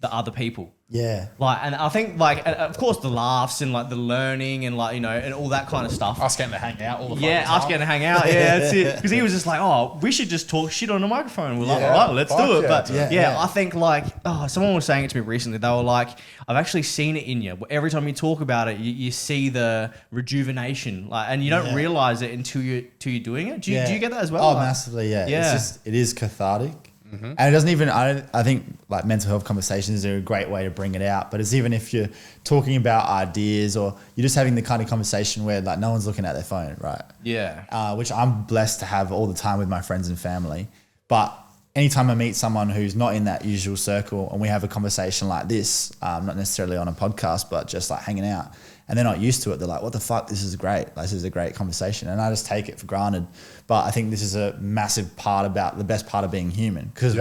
the other people. Yeah. Like, and I think like, of course, the laughs and like the learning and like, you know, and all that kind of stuff. Us getting to hang out all the time. Yeah, us getting to hang out. Yeah, that's it. Because he was just like, oh, we should just talk shit on the microphone. We're like, all right, let's do it. But I think like, someone was saying it to me recently. They were like, I've actually seen it in you. Every time you talk about it, you see the rejuvenation, like, and you don't realize it until you're doing it. Do you get that as well? Oh, massively. Yeah. It's just, it is cathartic. Mm-hmm. And it doesn't even, I think like mental health conversations are a great way to bring it out, but it's even if you're talking about ideas or you're just having the kind of conversation where like no one's looking at their phone, right? Yeah. Which I'm blessed to have all the time with my friends and family. But anytime I meet someone who's not in that usual circle and we have a conversation like this, not necessarily on a podcast, but just like hanging out, and they're not used to it, they're like, what the fuck, this is great. Like, this is a great conversation. And I just take it for granted. But I think this is a massive part about the best part of being human, because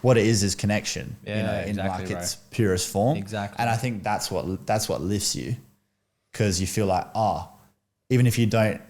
what it is connection, in like its purest form. Exactly. And I think that's what lifts you, because you feel like, even if you don't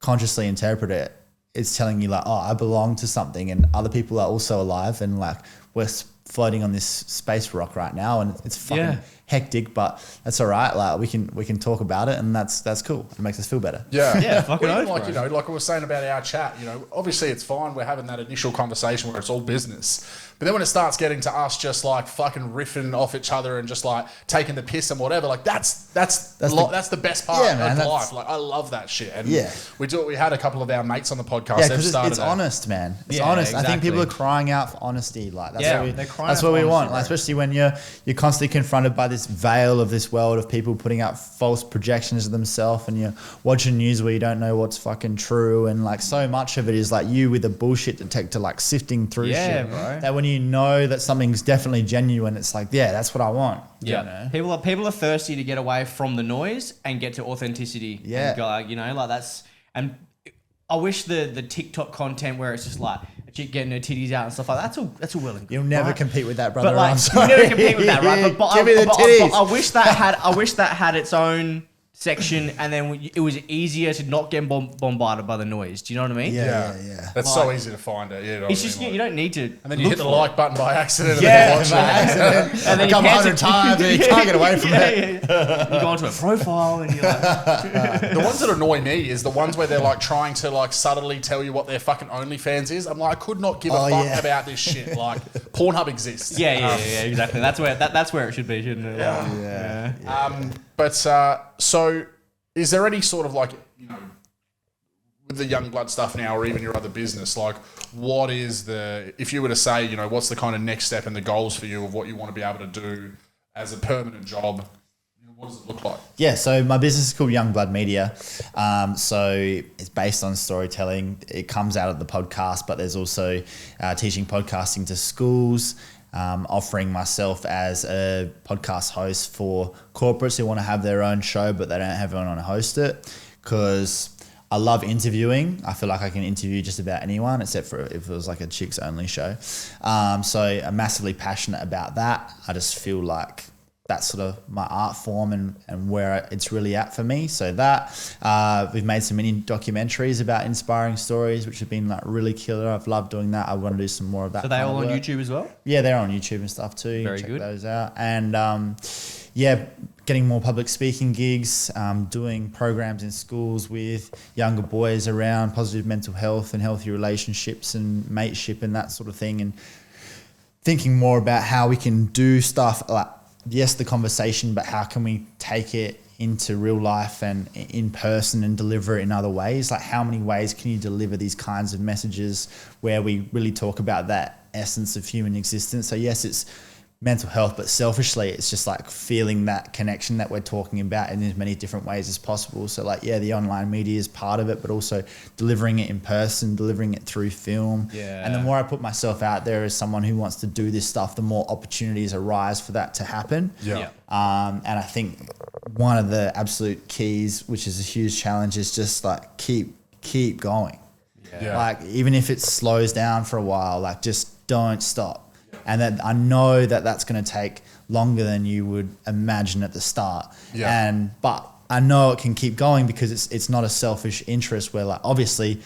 consciously interpret it, it's telling you like, I belong to something and other people are also alive, and like we're floating on this space rock right now, and it's fucking hectic, but that's all right. Like we can talk about it, and that's cool. It makes us feel better. Yeah, fucking well, oath, like, bro. you know, like I was saying about our chat, you know, obviously it's fine. We're having that initial conversation where it's all business. But then when it starts getting to us just like fucking riffing off each other and just like taking the piss and whatever, like that's the best part of life. Like I love that shit. And we had a couple of our mates on the podcast. Yeah, because it's honest, man. It's honest. Exactly. I think people are crying out for honesty. Like that's what we honesty, want. bro. Like, especially when you're constantly confronted by this veil of this world of people putting out false projections of themselves, and you're watching news where you don't know what's fucking true, and like so much of it is like you with a bullshit detector, like sifting through shit. Bro. That when you know that something's definitely genuine, it's like, yeah, that's what I want. Yeah, you know? People are thirsty to get away from the noise and get to authenticity. Yeah, and go, you know, like that's. And I wish the TikTok content where it's just like a chick getting her titties out and stuff like that, that's all well and good. You'll never compete with that, brother. But like, I'm sorry. you never compete with that, right? But Give me the titties. I wish that had its own section, and then it was easier to not get bombarded by the noise. Do you know what I mean? Yeah. That's so easy to find it. Yeah, It's just you don't need to. And then you hit the like button by accident. Yeah, and then you watch by accident. And then a couple hundred times, and you can't get away from it. You go onto a profile and you're like, The ones that annoy me is the ones where they're like trying to like subtly tell you what their fucking OnlyFans is. I'm like, I could not give a fuck about this shit. Like, Pornhub exists. yeah, exactly. That's where it should be, shouldn't it? Yeah. But so is there any sort of like, you know, with the Young Blood stuff now, or even your other business, like what is if you were to say, you know, what's the kind of next step and the goals for you of what you want to be able to do as a permanent job? What does it look like? Yeah, so my business is called Young Blood Media. So it's based on storytelling. It comes out of the podcast, but there's also teaching podcasting to schools, offering myself as a podcast host for corporates who want to have their own show, but they don't have anyone to host it, because I love interviewing. I feel like I can interview just about anyone, except for if it was like a chicks only show. So I'm massively passionate about that. I just feel like that's sort of my art form and where it's really at for me. So that we've made some mini documentaries about inspiring stories, which have been like really killer. I've loved doing that. I want to do some more of that. So they all on work. YouTube as well? Yeah, they're on YouTube and stuff too. You Very can check good. those out. And getting more public speaking gigs, doing programs in schools with younger boys around positive mental health and healthy relationships and mateship and that sort of thing, and thinking more about how we can do stuff like, yes, the conversation, but how can we take it into real life and in person and deliver it in other ways? Like, how many ways can you deliver these kinds of messages where we really talk about that essence of human existence? So yes, it's mental health, but selfishly, it's just like feeling that connection that we're talking about in as many different ways as possible. So like, yeah, the online media is part of it, but also delivering it in person, delivering it through film. Yeah. And the more I put myself out there as someone who wants to do this stuff, the more opportunities arise for that to happen. Yeah. And I think one of the absolute keys, which is a huge challenge, is just like keep going. Yeah. Like, even if it slows down for a while, like just don't stop. And that I know that that's going to take longer than you would imagine at the start. Yeah. But I know it can keep going because it's not a selfish interest where, like, obviously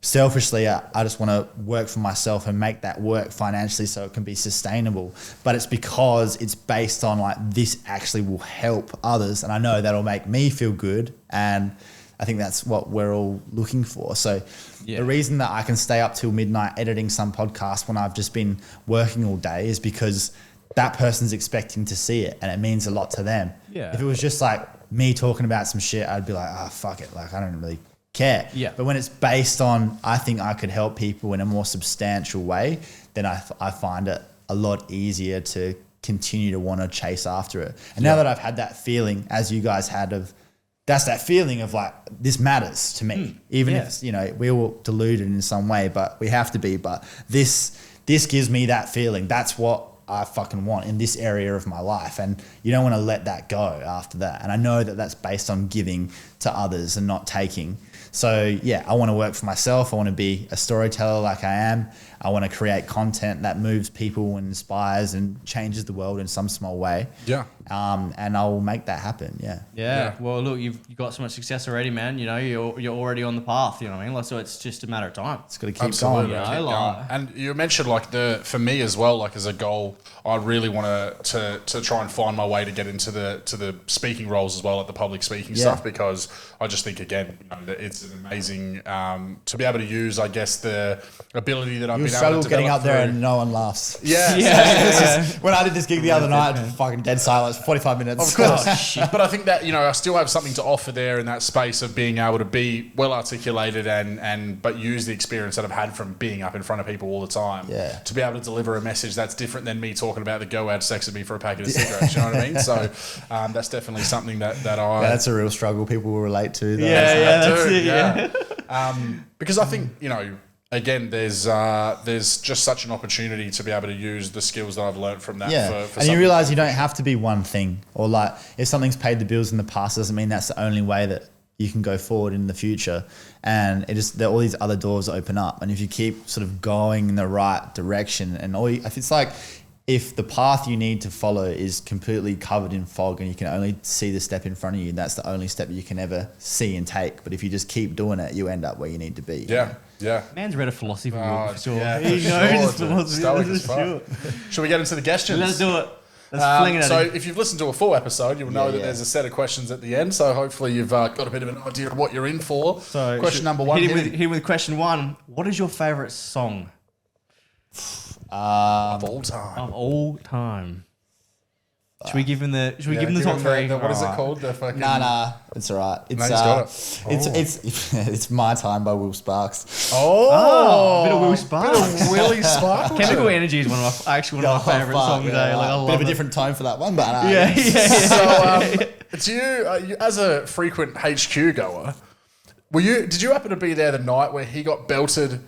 selfishly, I just want to work for myself and make that work financially so it can be sustainable. But it's because it's based on like, this actually will help others. And I know that'll make me feel good. And I think that's what we're all looking for. So the reason that I can stay up till midnight editing some podcast when I've just been working all day is because that person's expecting to see it, and it means a lot to them. Yeah. If it was just like me talking about some shit, I'd be like, oh, fuck it. Like, I don't really care. Yeah. But when it's based on, I think I could help people in a more substantial way, then I find it a lot easier to continue to want to chase after it. And now that I've had that feeling, as you guys had, of that's that feeling of like, this matters to me, even if, you know, we're all deluded in some way, but we have to be. But this gives me that feeling. That's what I fucking want in this area of my life. And you don't want to let that go after that. And I know that that's based on giving to others and not taking. So yeah, I want to work for myself. I want to be a storyteller like I am. I want to create content that moves people and inspires and changes the world in some small way. Yeah. and I'll make that happen. Yeah. Well, look, you've got so much success already, man. You know, you're already on the path. You know what I mean? Like, so it's just a matter of time. It's got to keep going. You know, Keep going. And you mentioned like for me as well, like as a goal, I really want to try and find my way to get into the speaking roles as well, at the public speaking stuff, because I just think again, you know, that it's an amazing to be able to use, I guess, the ability that I've been able to develop getting up there through. and no one laughs. Yeah. When I did this gig the other night, fucking dead silence, 45 minutes. Of course. But I think that, you know, I still have something to offer there in that space of being able to be well articulated but use the experience that I've had from being up in front of people all the time to be able to deliver a message that's different than me talking about the go out sex with me for a packet of cigarettes. You know what I mean? So that's definitely something that I... Yeah, that's a real struggle people will relate to. Though. That's it. Because I think, you know, again, there's just such an opportunity to be able to use the skills that I've learned from that. For and you realise you don't have to be one thing, or like if something's paid the bills in the past doesn't mean that's the only way that you can go forward in the future. And it just all these other doors open up, and if you keep sort of going in the right direction, and if it's like if the path you need to follow is completely covered in fog and you can only see the step in front of you, that's the only step you can ever see and take. But if you just keep doing it, you end up where you need to be. Yeah. Man's read a philosophy book for sure. Yeah, He knows philosophy. Stoic as fuck. Should we get into the questions? Let's do it. Let's fling it at So him. if you've listened to a full episode, you'll know that there's a set of questions at the end. So hopefully you've got a bit of an idea of what you're in for. So question number one. Hit him with question one. What is your favourite song? Of all time. Of all time. Should we give him the top three? What is it called? The fucking... Nah, it's all right. It's It's My Time by Will Sparks. Oh, bit of Will Sparks. Bit of Willie Sparks. Chemical Energy is one of my favourite songs. Yeah, like, I love bit of a different tone for that one, but So, do you, as a frequent HQ goer, did you happen to be there the night where he got belted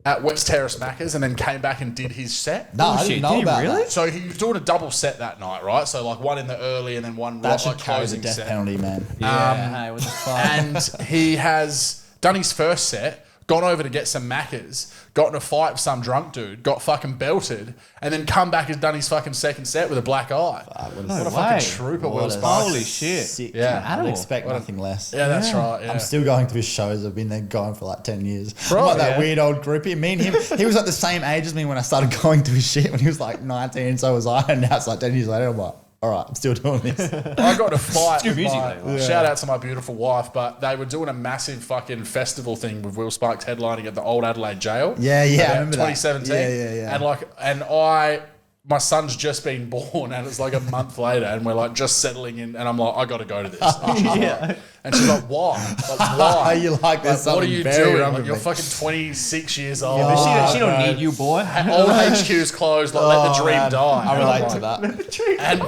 at West Terrace Macca's and then came back and did his set? No, I didn't know about that. So he was doing a double set that night, right? So like one in the early and then one that should like carry the closing death set. penalty, man. Hey, what the fuck? And he has done his first set, gone over to get some Maccas, got in a fight with some drunk dude, got fucking belted, and then come back and done his fucking second set with a black eye. What a fucking trooper, Will Sparks. Holy shit. Sick. Yeah. I would expect nothing less. Yeah, that's right. Yeah. I'm still going to his shows. I've been there going for like 10 years. Right, I'm like that weird old groupie. Me and him, he was like the same age as me when I started going to his shit when he was like 19, and so was I. And now it's like 10 years later, I'm like, all right, I'm still doing this. I got to fight. Good music, Shout out to my beautiful wife, but they were doing a massive fucking festival thing with Will Sparks headlining at the Old Adelaide Jail. Yeah, I remember 2017. That. And my son's just been born, and it's like a month later, and we're like just settling in, and I'm like, I got to go to this. And she's like, why? Like, why? You like this? What are you doing? Like, you're fucking 26 years old. Yeah, she don't need you, boy. All HQ's closed. Like, let the dream die. I relate to that. And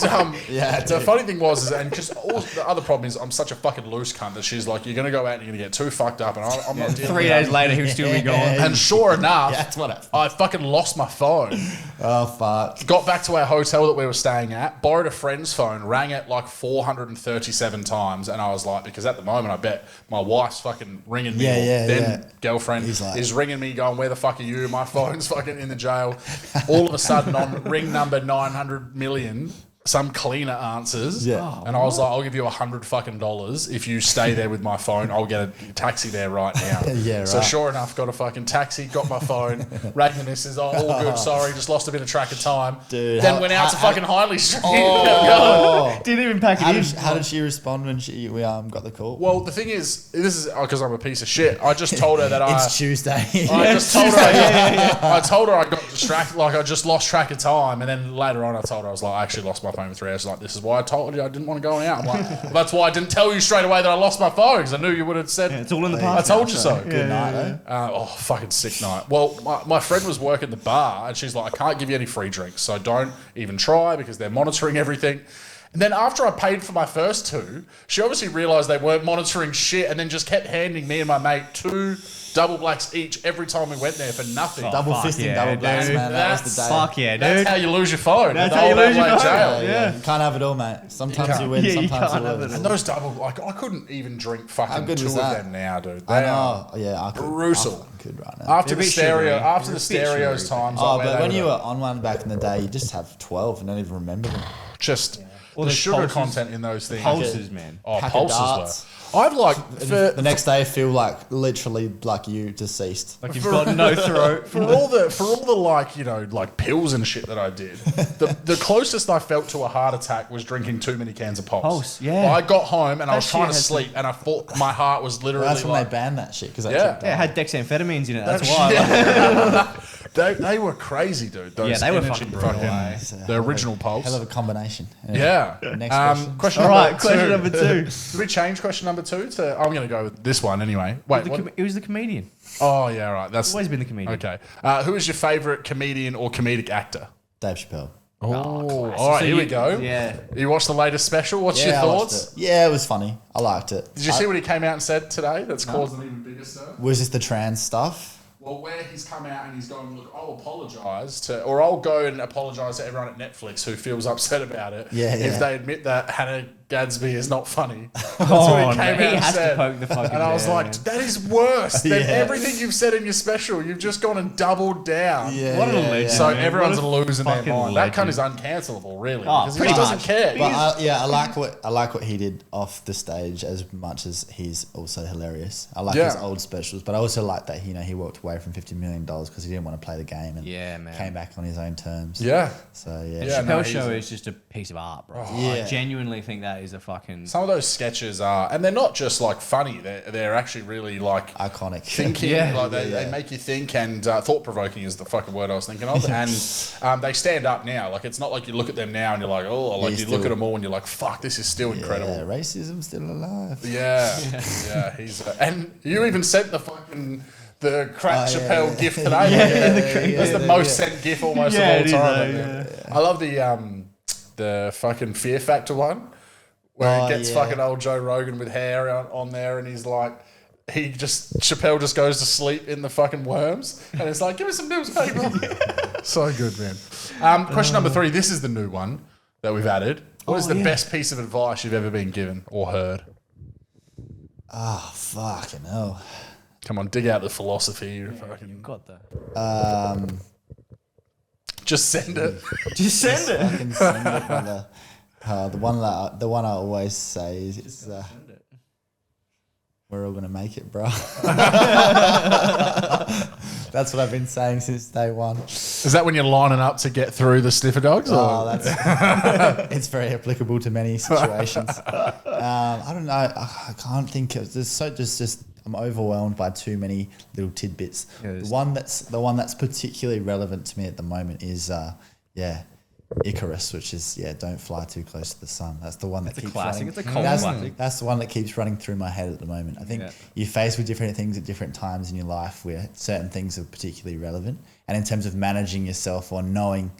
the funny thing was, and just all the other problem is, I'm such a fucking loose cunt that she's like, you're gonna go out and you're gonna get too fucked up, and I'm not dealing 3 days later, he would still be gone. And sure enough, that's what I fucking lost my phone. Oh fuck. Got back to our hotel that we were staying at, borrowed a friend's phone, rang it like 437 times, and I was like, because at the moment I bet my wife's fucking ringing me, girlfriend is ringing me going, where the fuck are you? My phone's fucking in the jail. All of a sudden on ring number 900 million, some cleaner answers, and I was like, I'll give you $100 fucking if you stay there with my phone. I'll get a taxi there right now. So sure enough, got a fucking taxi, got my phone, rang the missus, all good, sorry, just lost a bit of track of time. Dude, then went out to fucking Highley Street. Didn't even pack it in. How did she respond when we got the call? Well, the thing is, this is because I'm a piece of shit. I just told her that it's Tuesday. I just told her. I told her I got distracted, like I just lost track of time, and then later on I told her I was like, I actually lost my phone for 3 hours. Like, this is why I told you I didn't want to go out. I'm like, that's why I didn't tell you straight away that I lost my phone, because I knew you would have said. It's all in the past. I told you so. Good night, though. Fucking sick night. Well, my friend was working the bar, and she's like, I can't give you any free drinks, so don't even try because they're monitoring everything. And then after I paid for my first two, she obviously realised they weren't monitoring shit, and then just kept handing me and my mate 2 double blacks each every time we went there for nothing. Double fisting double blacks, man. That was the day. Fuck yeah, dude. That's how you lose your phone. That's how you lose your phone. Jail. Yeah. You can't have it all, mate. Sometimes you win, sometimes you lose. And those double, like, I couldn't even drink fucking 2 of them now, dude. I know. Yeah, I could. Brutal. I could right now. After the stereos times. Oh, but when you were on one back in the day, you just have 12 and don't even remember them. Just the sugar content in those things. Pulses, man. Oh, Pack of pulses darts. were. I'd like The next day, feel like literally like you deceased. Like you've got no throat. for all the like, you know, like pills and shit that I did. The closest I felt to a heart attack was drinking too many cans of Pulse. Yeah. I got home and I was That trying to shit had sleep, and I thought my heart was literally. Well, that's when like, they banned that shit because that Yeah. shit Yeah, it died. had dexamphetamines in it. That's Yeah. why. They were crazy, dude. Those Yeah, they were energy fucking brutal, the original Pulse. Hell of a combination. Yeah. Next question. Question All number right, question two. number 2. Did we change question number 2 to? I'm going to go with this one anyway. Wait, what? It was the comedian. Oh yeah, right. That's Always been the comedian. okay. Who is your favorite comedian or comedic actor? Dave Chappelle. Oh, Christ. all right. So Here we you- go. yeah. You watched the latest special. What's your I watched thoughts? it. Yeah, it was funny. I liked it. Did you see what he came out and said today? That's caused an even bigger stir. Was this the trans stuff? Well, where he's come out and he's gone, look, I'll apologise to, or I'll go and apologise to everyone at Netflix who feels upset about it. Yeah, If yeah. they admit that Hannah Gadsby is not funny. That's Oh, what he no, came he out and has to said. poke the fucking and I was bear, like, man. that is worse than Yeah. everything you've said in your special. You've just gone and doubled down. What a legend. So man. everyone's What a losing their fucking mind. That cunt legend. is uncancelable, really, Oh, because he pretty just doesn't much. care. But I like what he did off the stage as much as he's also hilarious. I like Yeah. his old specials, but I also like that he walked away from $50 million because he didn't want to play the game and Yeah, man. came back on his own terms. Yeah. So yeah, Yeah, Chappelle no, show he's- is just a piece of art, bro. Yeah. I genuinely think that is a fucking... Some of those sketches are, and they're not just like funny. They're actually really like iconic. thinking. Yeah. Like they make you think, and thought provoking is the fucking word I was thinking of. And they stand up now. Like it's not like you look at them now and you're like, oh, like He's you look still- at them all and you're like, fuck, this is still incredible. Yeah, racism's still alive. Yeah, yeah, he's and you even sent the fucking the crack Oh, yeah, Chappelle yeah. gif today. That's the most sent gif almost Yeah, of it is, all time. though, man. I love the fucking Fear Factor one where Oh, he gets yeah. fucking old Joe Rogan with hair on there, and he's like. Chappelle just goes to sleep in the fucking worms, and it's like, give me some newspaper. So good, man. Question number 3. This is the new one that we've added. What is the best piece of advice you've ever been given or heard? Oh, fucking hell. Come on, dig out the philosophy. Fucking, Got that. just send it. Just send it. Fucking send it, brother. The one I always say is we're all gonna make it, bro. That's what I've been saying since day one. Is that when you're lining up to get through the sniffer dogs? Oh, Or? that's it's very applicable to many situations. I don't know. I can't think of. Just I'm overwhelmed by too many little tidbits. Yeah, the one that's particularly relevant to me at the moment is Icarus, which is don't fly too close to the sun. That's the one that It's a keeps classic. running. It's a cult classic. That's the one that keeps running through my head at the moment. I think you're faced with different things at different times in your life where certain things are particularly relevant. And in terms of managing yourself or knowing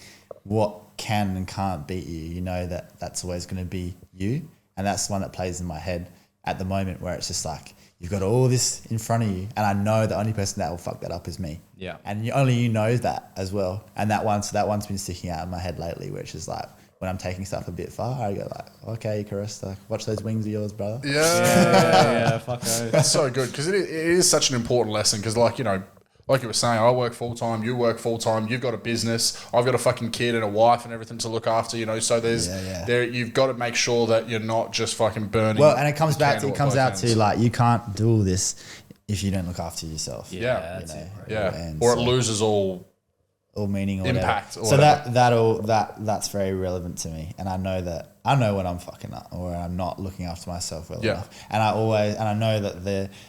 what can and can't beat you, you know that that's always going to be you. And that's the one that plays in my head at the moment where it's just like, you've got all this in front of you, and I know the only person that will fuck that up is me. Yeah. And only you know that as well. And that one's been sticking out in my head lately, which is like when I'm taking stuff a bit far, I go like, okay, Icarus, like, watch those wings of yours, brother. Yeah, fuck those. That's so good because it is such an important lesson because, like, you know, like you were saying, I work full time, you work full time, you've got a business, I've got a fucking kid and a wife and everything to look after, you know. So you've got to make sure that you're not just fucking burning. Well, and it comes the back candle to, at both ends. like, you can't do all this if you don't look after yourself. Yeah, that's it. yeah, And or it so- loses all. meaning or Impact or whatever. whatever. So that's very relevant to me, and I know when I'm fucking up or I'm not looking after myself well enough, and I know that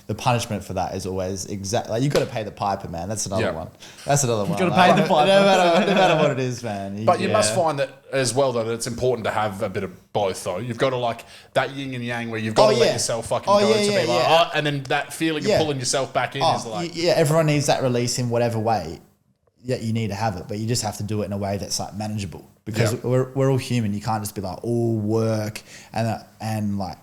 the punishment for that is always exact. Like, you got to pay the piper, man. That's another one. That's another one. gotta pay the piper. no matter what it is, man. But you must find that as well, though, that it's important to have a bit of both, though. You've got to, like, that yin and yang where you've got to let yourself fucking go to be like, oh, and then that feeling of pulling yourself back in is like... everyone needs that release in whatever way. Yeah, you need to have it, but you just have to do it in a way that's like manageable because we're all human. You can't just be like all work and like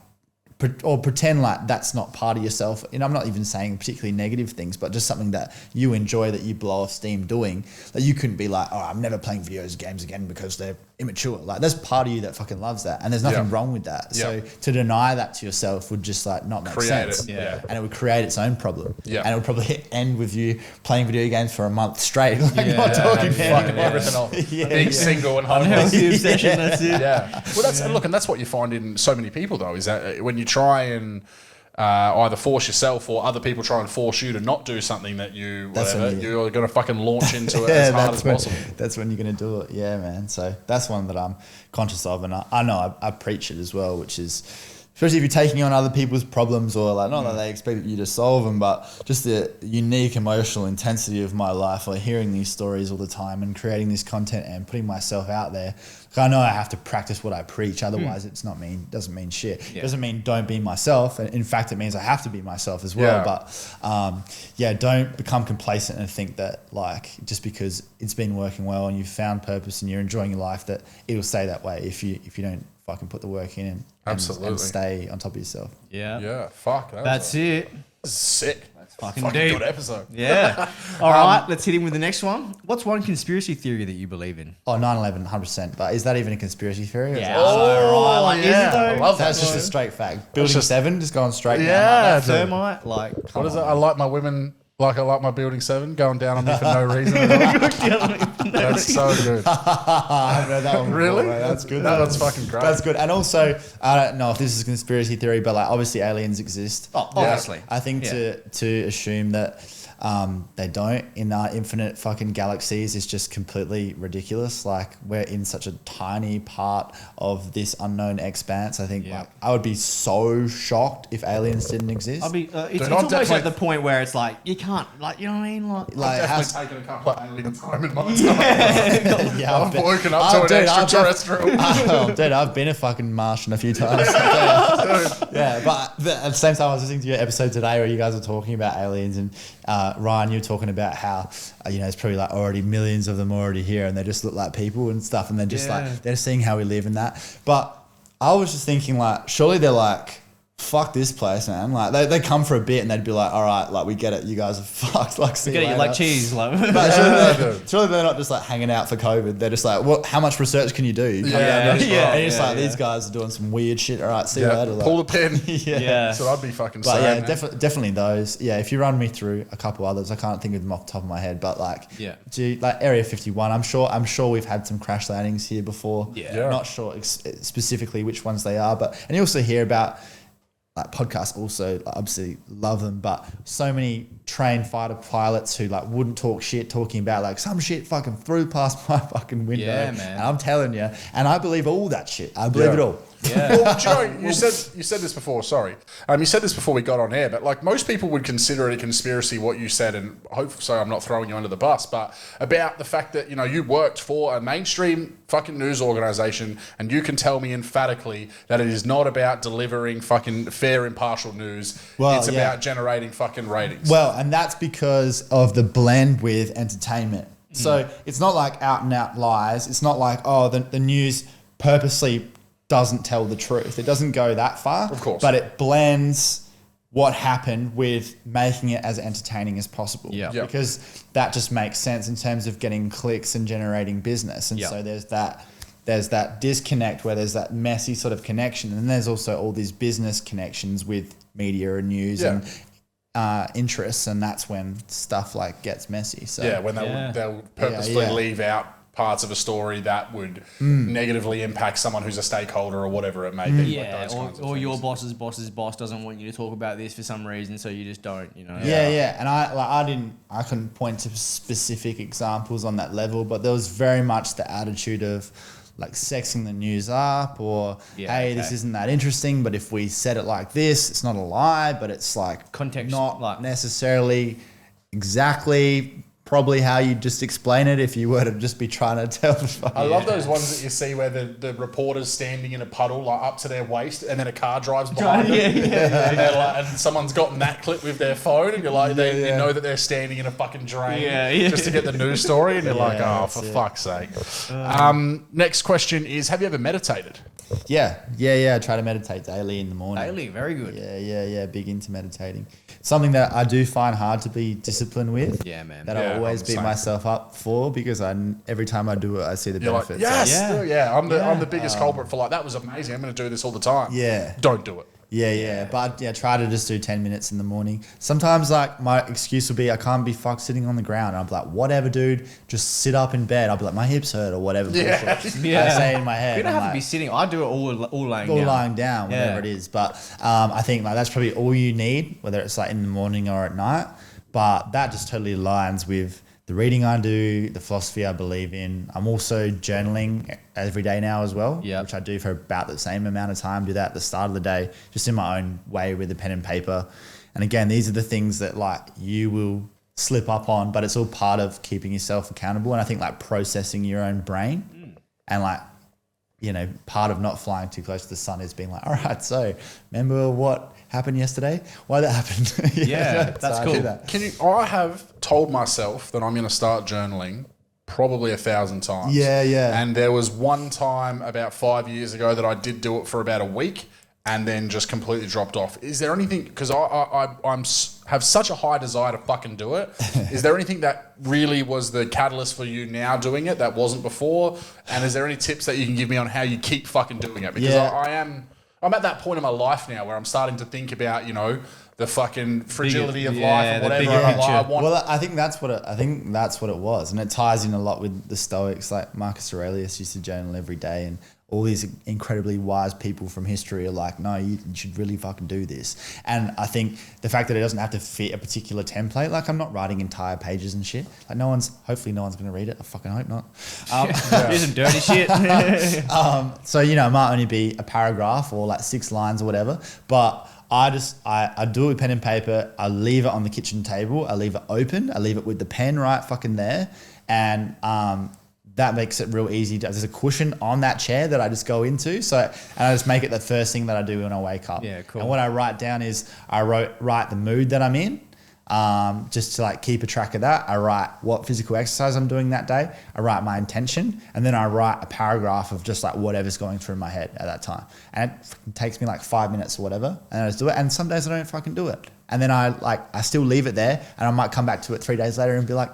or pretend like that's not part of yourself. You know, I'm not even saying particularly negative things, but just something that you enjoy that you blow off steam doing. That you couldn't be like, oh, I'm never playing video games again because they're immature. Like there's part of you that fucking loves that, and there's nothing wrong with that. So to deny that to yourself would just like not make sense. And it would create its own problem. And it would probably end with you playing video games for a month straight, like not talking fucking everything off. Being single and homeless. Obsession, that's it. Well, and that's what you find in so many people though, is that when you try and either force yourself or other people try and force you to not do something that you're going to fucking launch into it as hard as possible. That's when you're going to do it. Yeah, man. So that's one that I'm conscious of, and I know I preach it as well, which is, especially if you're taking on other people's problems or like, not that they expect you to solve them, but just the unique emotional intensity of my life, like hearing these stories all the time and creating this content and putting myself out there. I know I have to practice what I preach, otherwise doesn't mean shit. It doesn't mean don't be myself. In fact, it means I have to be myself as well. But don't become complacent and think that like just because it's been working well and you've found purpose and you're enjoying your life that it'll stay that way if you don't fucking put the work in and stay on top of yourself. Yeah, fuck. That's it. Sick. Fucking good episode. Yeah. All right, let's hit him with the next one. What's one conspiracy theory that you believe in? Oh, 9/11, 100%. But is that even a conspiracy theory? Yeah. Right. Is it though? I love that. That's just a straight fact. Building 7, just going straight down. Yeah. Termite, like, what is it? I like my women like I like my Building 7 going down on me for no reason at all. That's so good. I've read that one before, really? Mate. That's good. That one's fucking great. That's good. And also, I don't know if this is a conspiracy theory, but like obviously aliens exist. Oh, obviously. I think to assume that they don't in our infinite fucking galaxies is just completely ridiculous. Like we're in such a tiny part of this unknown expanse. I think like I would be so shocked if aliens didn't exist. I'll be. It's almost at the point where it's like you can't, like, you know what I mean, like I've definitely taken a couple of alien time in my time. I've woken up to an extraterrestrial. Dude, I've been a fucking Martian a few times. But at the same time, I was listening to your episode today where you guys were talking about aliens and. Ryan, you were talking about how it's probably like already millions of them already here, and they just look like people and stuff, and they're just like they're seeing how we live and that. But I was just thinking like, surely they're like, fuck this place, man. Like they come for a bit and they'd be like, all right, like we get it, you guys are fucked. Like see you later. Like cheese, like. But surely they're not just like hanging out for COVID. They're just like, what? How much research can you do? And it's like these guys are doing some weird shit. All right, see you later. Like, pull the pin. So I'd be fucking. But definitely those. Yeah, if you run me through a couple others, I can't think of them off the top of my head. But like, like Area 51. I'm sure we've had some crash landings here before. Not sure specifically which ones they are, and you also hear about. Like podcasts also obviously love them, but so many trained fighter pilots who like wouldn't talk shit, talking about like some shit fucking flew past my fucking window. Yeah, man. And I'm telling you, and I believe all that shit. I believe it all. Yeah. Well, do you know, you said this before. Sorry, you said this before we got on air. But like most people would consider it a conspiracy what you said, and hopefully I'm not throwing you under the bus. But about the fact that you worked for a mainstream fucking news organization, and you can tell me emphatically that it is not about delivering fucking fair, impartial news. It's about generating fucking ratings. Well, and that's because of the blend with entertainment. So it's not like out and out lies. It's not like the news purposely doesn't tell the truth. It doesn't go that far. Of course. But it blends what happened with making it as entertaining as possible. Yeah. Because that just makes sense in terms of getting clicks and generating business. And so there's that disconnect where there's that messy sort of connection. And then there's also all these business connections with media and news and interests. And that's when stuff like gets messy. So when they'll purposefully leave out parts of a story that would negatively impact someone who's a stakeholder or whatever it may be. Yeah, or your boss's boss doesn't want you to talk about this for some reason, so you just don't, And I couldn't point to specific examples on that level, but there was very much the attitude of like sexing the news up or, this isn't that interesting, but if we said it like this, it's not a lie, but it's like context, not necessarily exactly probably how you just explain it if you were to just be trying to tell. I love those ones that you see where the reporter's standing in a puddle like up to their waist and then a car drives behind them. And someone's gotten that clip with their phone and you're like, you know that they're standing in a fucking drain just to get the news story and you're like, for fuck's sake. Next question is, have you ever meditated? Yeah. I try to meditate daily in the morning. Daily, very good. Yeah. Big into meditating. Something that I do find hard to be disciplined with. Yeah, man. That I always beat myself up for because every time I do it, I see the benefits. Like, yes, I'm the biggest culprit for like, that was amazing. I'm going to do this all the time. Yeah. Don't do it. Yeah. But try to just do 10 minutes in the morning. Sometimes like my excuse will be I can't be fucked sitting on the ground. And I'll be like, whatever, dude, just sit up in bed. I'll be like, my hips hurt or whatever. Yeah. I say in my head. You don't have to be sitting. I do it all lying down. Whatever it is. But I think like that's probably all you need, whether it's like in the morning or at night. But that just totally aligns with the reading I do, the philosophy I believe in. I'm also journaling every day now as well, which I do for about the same amount of time. Do that at the start of the day, just in my own way with a pen and paper. And again, these are the things that like you will slip up on, but it's all part of keeping yourself accountable. And I think like processing your own brain and like, you know, part of not flying too close to the sun is being like, all right, so remember what happened yesterday? Why that happened? That's cool. I have told myself that I'm going to start journaling probably 1,000 times. Yeah. And there was one time about 5 years ago that I did do it for about a week and then just completely dropped off. Is there anything, because I'm have such a high desire to fucking do it. Is there anything that really was the catalyst for you now doing it that wasn't before? And is there any tips that you can give me on how you keep fucking doing it? Because I'm at that point in my life now where I'm starting to think about, you know, the fucking fragility of life and whatever. I think that's what it was, and it ties in a lot with the Stoics. Like Marcus Aurelius used to journal every day, and all these incredibly wise people from history are like, no, you should really fucking do this. And I think the fact that it doesn't have to fit a particular template, like I'm not writing entire pages and shit. Like hopefully no one's going to read it. I fucking hope not. Do some dirty shit. So, you know, it might only be a paragraph or like 6 lines or whatever, but I do it with pen and paper. I leave it on the kitchen table. I leave it open. I leave it with the pen right fucking there. And, that makes it real easy. There's a cushion on that chair that I just go into. And I just make it the first thing that I do when I wake up. Yeah, cool. And what I write down is I write the mood that I'm in, just to like keep a track of that. I write what physical exercise I'm doing that day. I write my intention, and then I write a paragraph of just like whatever's going through my head at that time. And it takes me like 5 minutes or whatever, and I just do it. And some days I don't fucking do it. And then I still leave it there, and I might come back to it 3 days later and be like,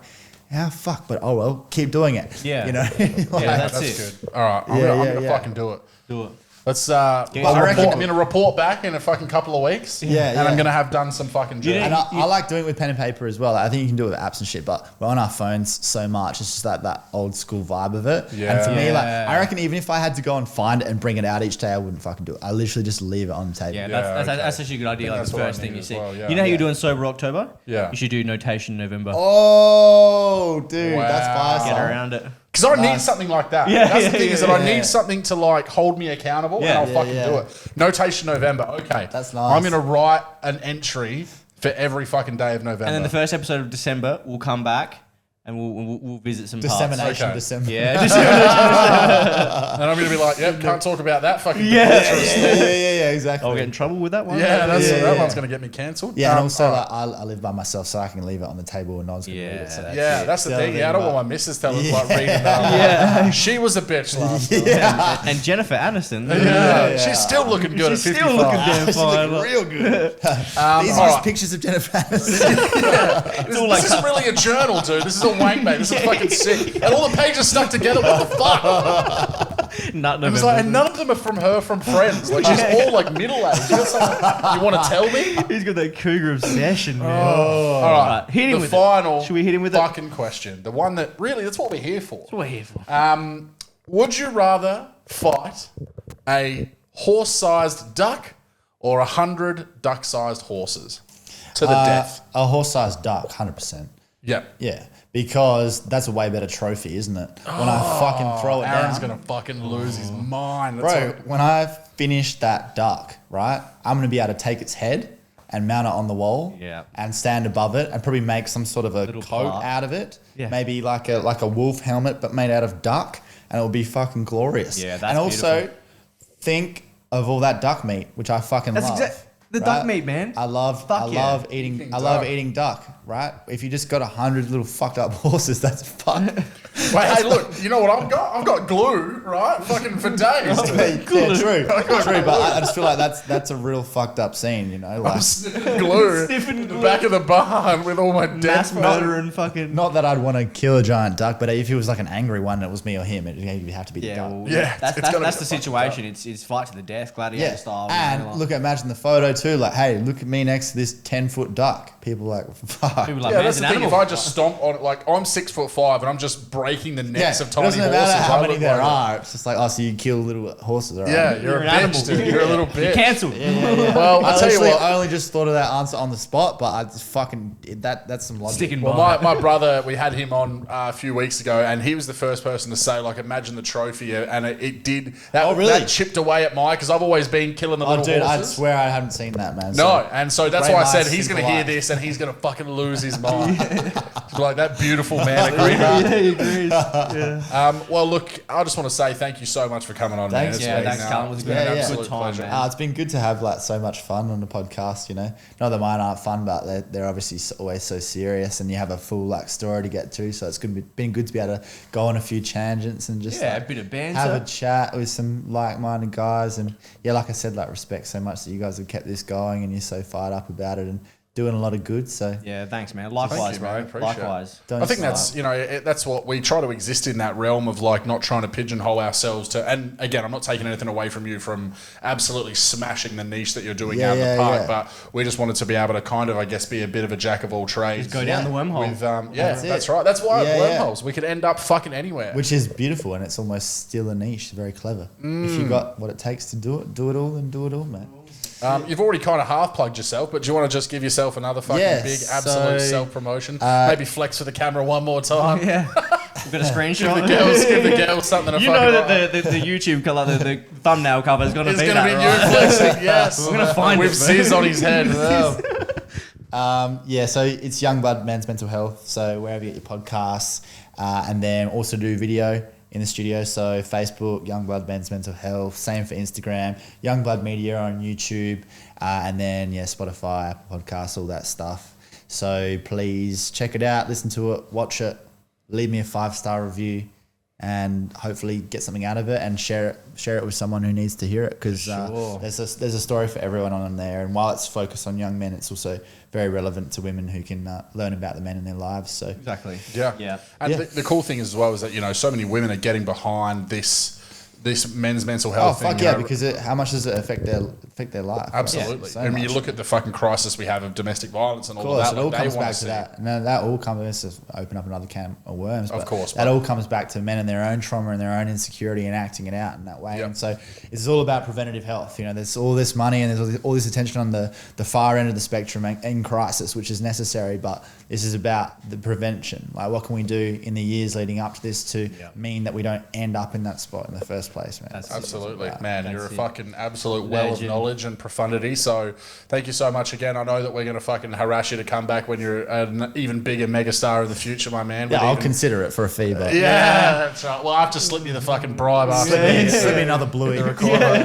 yeah, fuck, but oh well, keep doing it. Yeah. You know? That's good. All right, I'm gonna fucking do it. Do it. Let's. I'm gonna report back in a fucking couple of weeks. And I'm gonna have done some fucking journaling. And I like doing it with pen and paper as well. I think you can do it with apps and shit, but we're on our phones so much. It's just that old school vibe of it. Yeah. And for me, like I reckon even if I had to go and find it and bring it out each day, I wouldn't fucking do it. I literally just leave it on the table. Yeah, that's actually a good idea. Like the first thing you see. Well, You know how you're doing Sober October? Yeah. You should do Notation November. Oh, dude, that's fire. Get around it. Because I need something like that. That's the thing is that I need something to like hold me accountable, and I'll fucking do it. Notation November. Okay. That's nice. I'm going to write an entry for every fucking day of November. And then the first episode of December, we'll come back and we'll visit some parts. Dissemination December. Yeah, dissemination. And I'm going to be like, yep, can't talk about that fucking Yeah, exactly. I'll get in trouble with that one. Yeah, that one's going to get me cancelled. Yeah, and also like, I live by myself, so I can leave it on the table and no one's going to read it. So that's the thing. I don't want my missus telling like reading that. She was a bitch last night. And Jennifer Aniston. She's still looking good at 55. She's still looking damn fine. Real good. These are just pictures of Jennifer Aniston. This isn't really a journal, dude. This is a wank, mate. This is fucking sick. And all the pages stuck together. What the fuck? None of them are from her from Friends. Like she's all like middle aged. You want to tell me? He's got that cougar obsession, man. All right. Hit him with final. Should we hit him with fucking question? The one that really that's what we're here for. That's what we're here for. Would you rather fight a horse-sized duck or 100 duck-sized horses to the death? A horse-sized duck, 100%. Yep. Yeah, because that's a way better trophy, isn't it? When I fucking throw it Aaron's down. going to fucking lose his mind. Bro, when I finish that duck, right, I'm going to be able to take its head and mount it on the wall and stand above it and probably make some sort of a little coat part out of it. Yeah. Maybe like a wolf helmet, but made out of duck, and it will be fucking glorious. Yeah, that's and also beautiful. Think of all that duck meat, which I fucking love. The duck meat, man. I love eating duck, right? If you just got 100 little fucked up horses, that's fun. Wait, hey, look, you know what I've got? I've got glue, right? Fucking for days. Yeah, true. But I just feel like that's a real fucked up scene, you know? Like, I'm sniffing glue in the back of the barn with all my dead Mass murder and fucking. not that I'd want to kill a giant duck, but if he was like an angry one and it was me or him, it'd have to be the Yeah, duck. well, Yeah, that's it's gotta that's be the the fucking situation. It's fight to the death, gladiator style. And look, imagine the photo too. Like, hey, look at me next to this 10-foot duck. People are like, fuck. People like, Yeah, man's that's the an thing. animal. If I just stomp on it, like I'm 6'5" and I'm just breaking the necks of it tiny doesn't horses. matter how I many look there like are. It's just like, oh, so you kill little horses, all right? Yeah, you're a an bitch, animal. dude. You're a little bitch. You're cancelled. Well, I I'll tell you what. I only just thought of that answer on the spot, but I just fucking that's some logic. Sticking Well, by. my brother, we had him on a few weeks ago, and he was the first person to say, like, imagine the trophy, and it did. That, Oh, really? That chipped away at Mike, because I've always been killing the Oh, little dude, I horses. swear I haven't seen that, man. No, and so that's Great why I said minds he's think going to hear alike. this, and he's going to fucking lose his mind. Like that beautiful man agreement. Yeah, he agrees. Yeah. Well, look, I just want to say thank you so much for coming on, Thanks, man. Yeah, been, thanks, Callum. It was a good, Yeah, good yeah. absolute time, pleasure. man. It's been good to have like so much fun on the podcast, you know. Not that mine aren't fun, but they're obviously always so serious, and you have a full like story to get to. So it's been good to be able to go on a few tangents and just Yeah, like, a bit of banter. have a chat with some like-minded guys. And yeah, like I said, like respect so much that you guys have kept this going, and you're so fired up about it and doing a lot of good. So Yeah, thanks, man. Likewise, you, bro. man. Appreciate it. Likewise. don't I think stop. that's, you know, that's what we try to exist in, that realm of like not trying to pigeonhole ourselves to. And again, I'm not taking anything away from you from absolutely smashing the niche that you're doing out in the park, but we just wanted to be able to kind of, I guess, be a bit of a jack of all trades. Just go down the wormhole. With, That's that's it. right. That's why Yeah, wormholes. We could end up fucking anywhere. which is beautiful, and it's almost still a niche. Very clever. If you got what it takes to do it all, then do it all, man. You've already kind of half plugged yourself, but do you want to just give yourself another fucking Yes, big absolute so, self promotion? Maybe flex for the camera one more time. Yeah. We've got a screenshot. Give the girls something to You fucking know write. that the YouTube color, the thumbnail cover is going to It's be going to that, be right? you flexing, yes. We're gonna find With it, Sis on his head as well. Yeah, so it's Young Blood Men's Mental Health. So wherever you get your podcasts, and then also do video in the studio. So Facebook, Young Blood Men's Mental Health. Same for Instagram, Young Blood Media on YouTube, and then Spotify, Apple Podcasts, all that stuff. So please check it out, listen to it, watch it, leave me a 5-star review, and hopefully get something out of it, and share it with someone who needs to hear it, because there's a story for everyone on there. And while it's focused on young men, it's also very relevant to women who can learn about the men in their lives. So Exactly. Yeah. Yeah. And the cool thing as well is that, you know, so many women are getting behind this men's mental health thing. fuck you yeah, know. because how much does it affect their life? Absolutely. Right? So I mean, you much. look at the fucking crisis we have of domestic violence and Of all course, of that. it all like, they comes wanna back to see- that. And that all comes to open up another can of worms. Of but course, that but- all comes back to men and their own trauma and their own insecurity and acting it out in that way. Yep. And so it's all about preventative health. You know, there's all this money and there's all this attention on the far end of the spectrum in crisis, which is necessary. But this is about the prevention. Like, what can we do in the years leading up to this to mean that we don't end up in that spot in the first place, man? That's Absolutely, about. man. You're a it. fucking absolute well of Legend. knowledge and profundity. So thank you so much again. I know that we're going to fucking harass you to come back when you're an even bigger megastar in the future, my man. Yeah, With I'll even- consider it for a fee, but Yeah, that's right. Well, I have to slip you the fucking bribe after this. slip me another bluey. The recorder.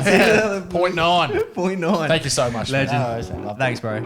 0.9. 0.9. Thank you so much, man. Legend. No worries, man. Love Thanks, bro.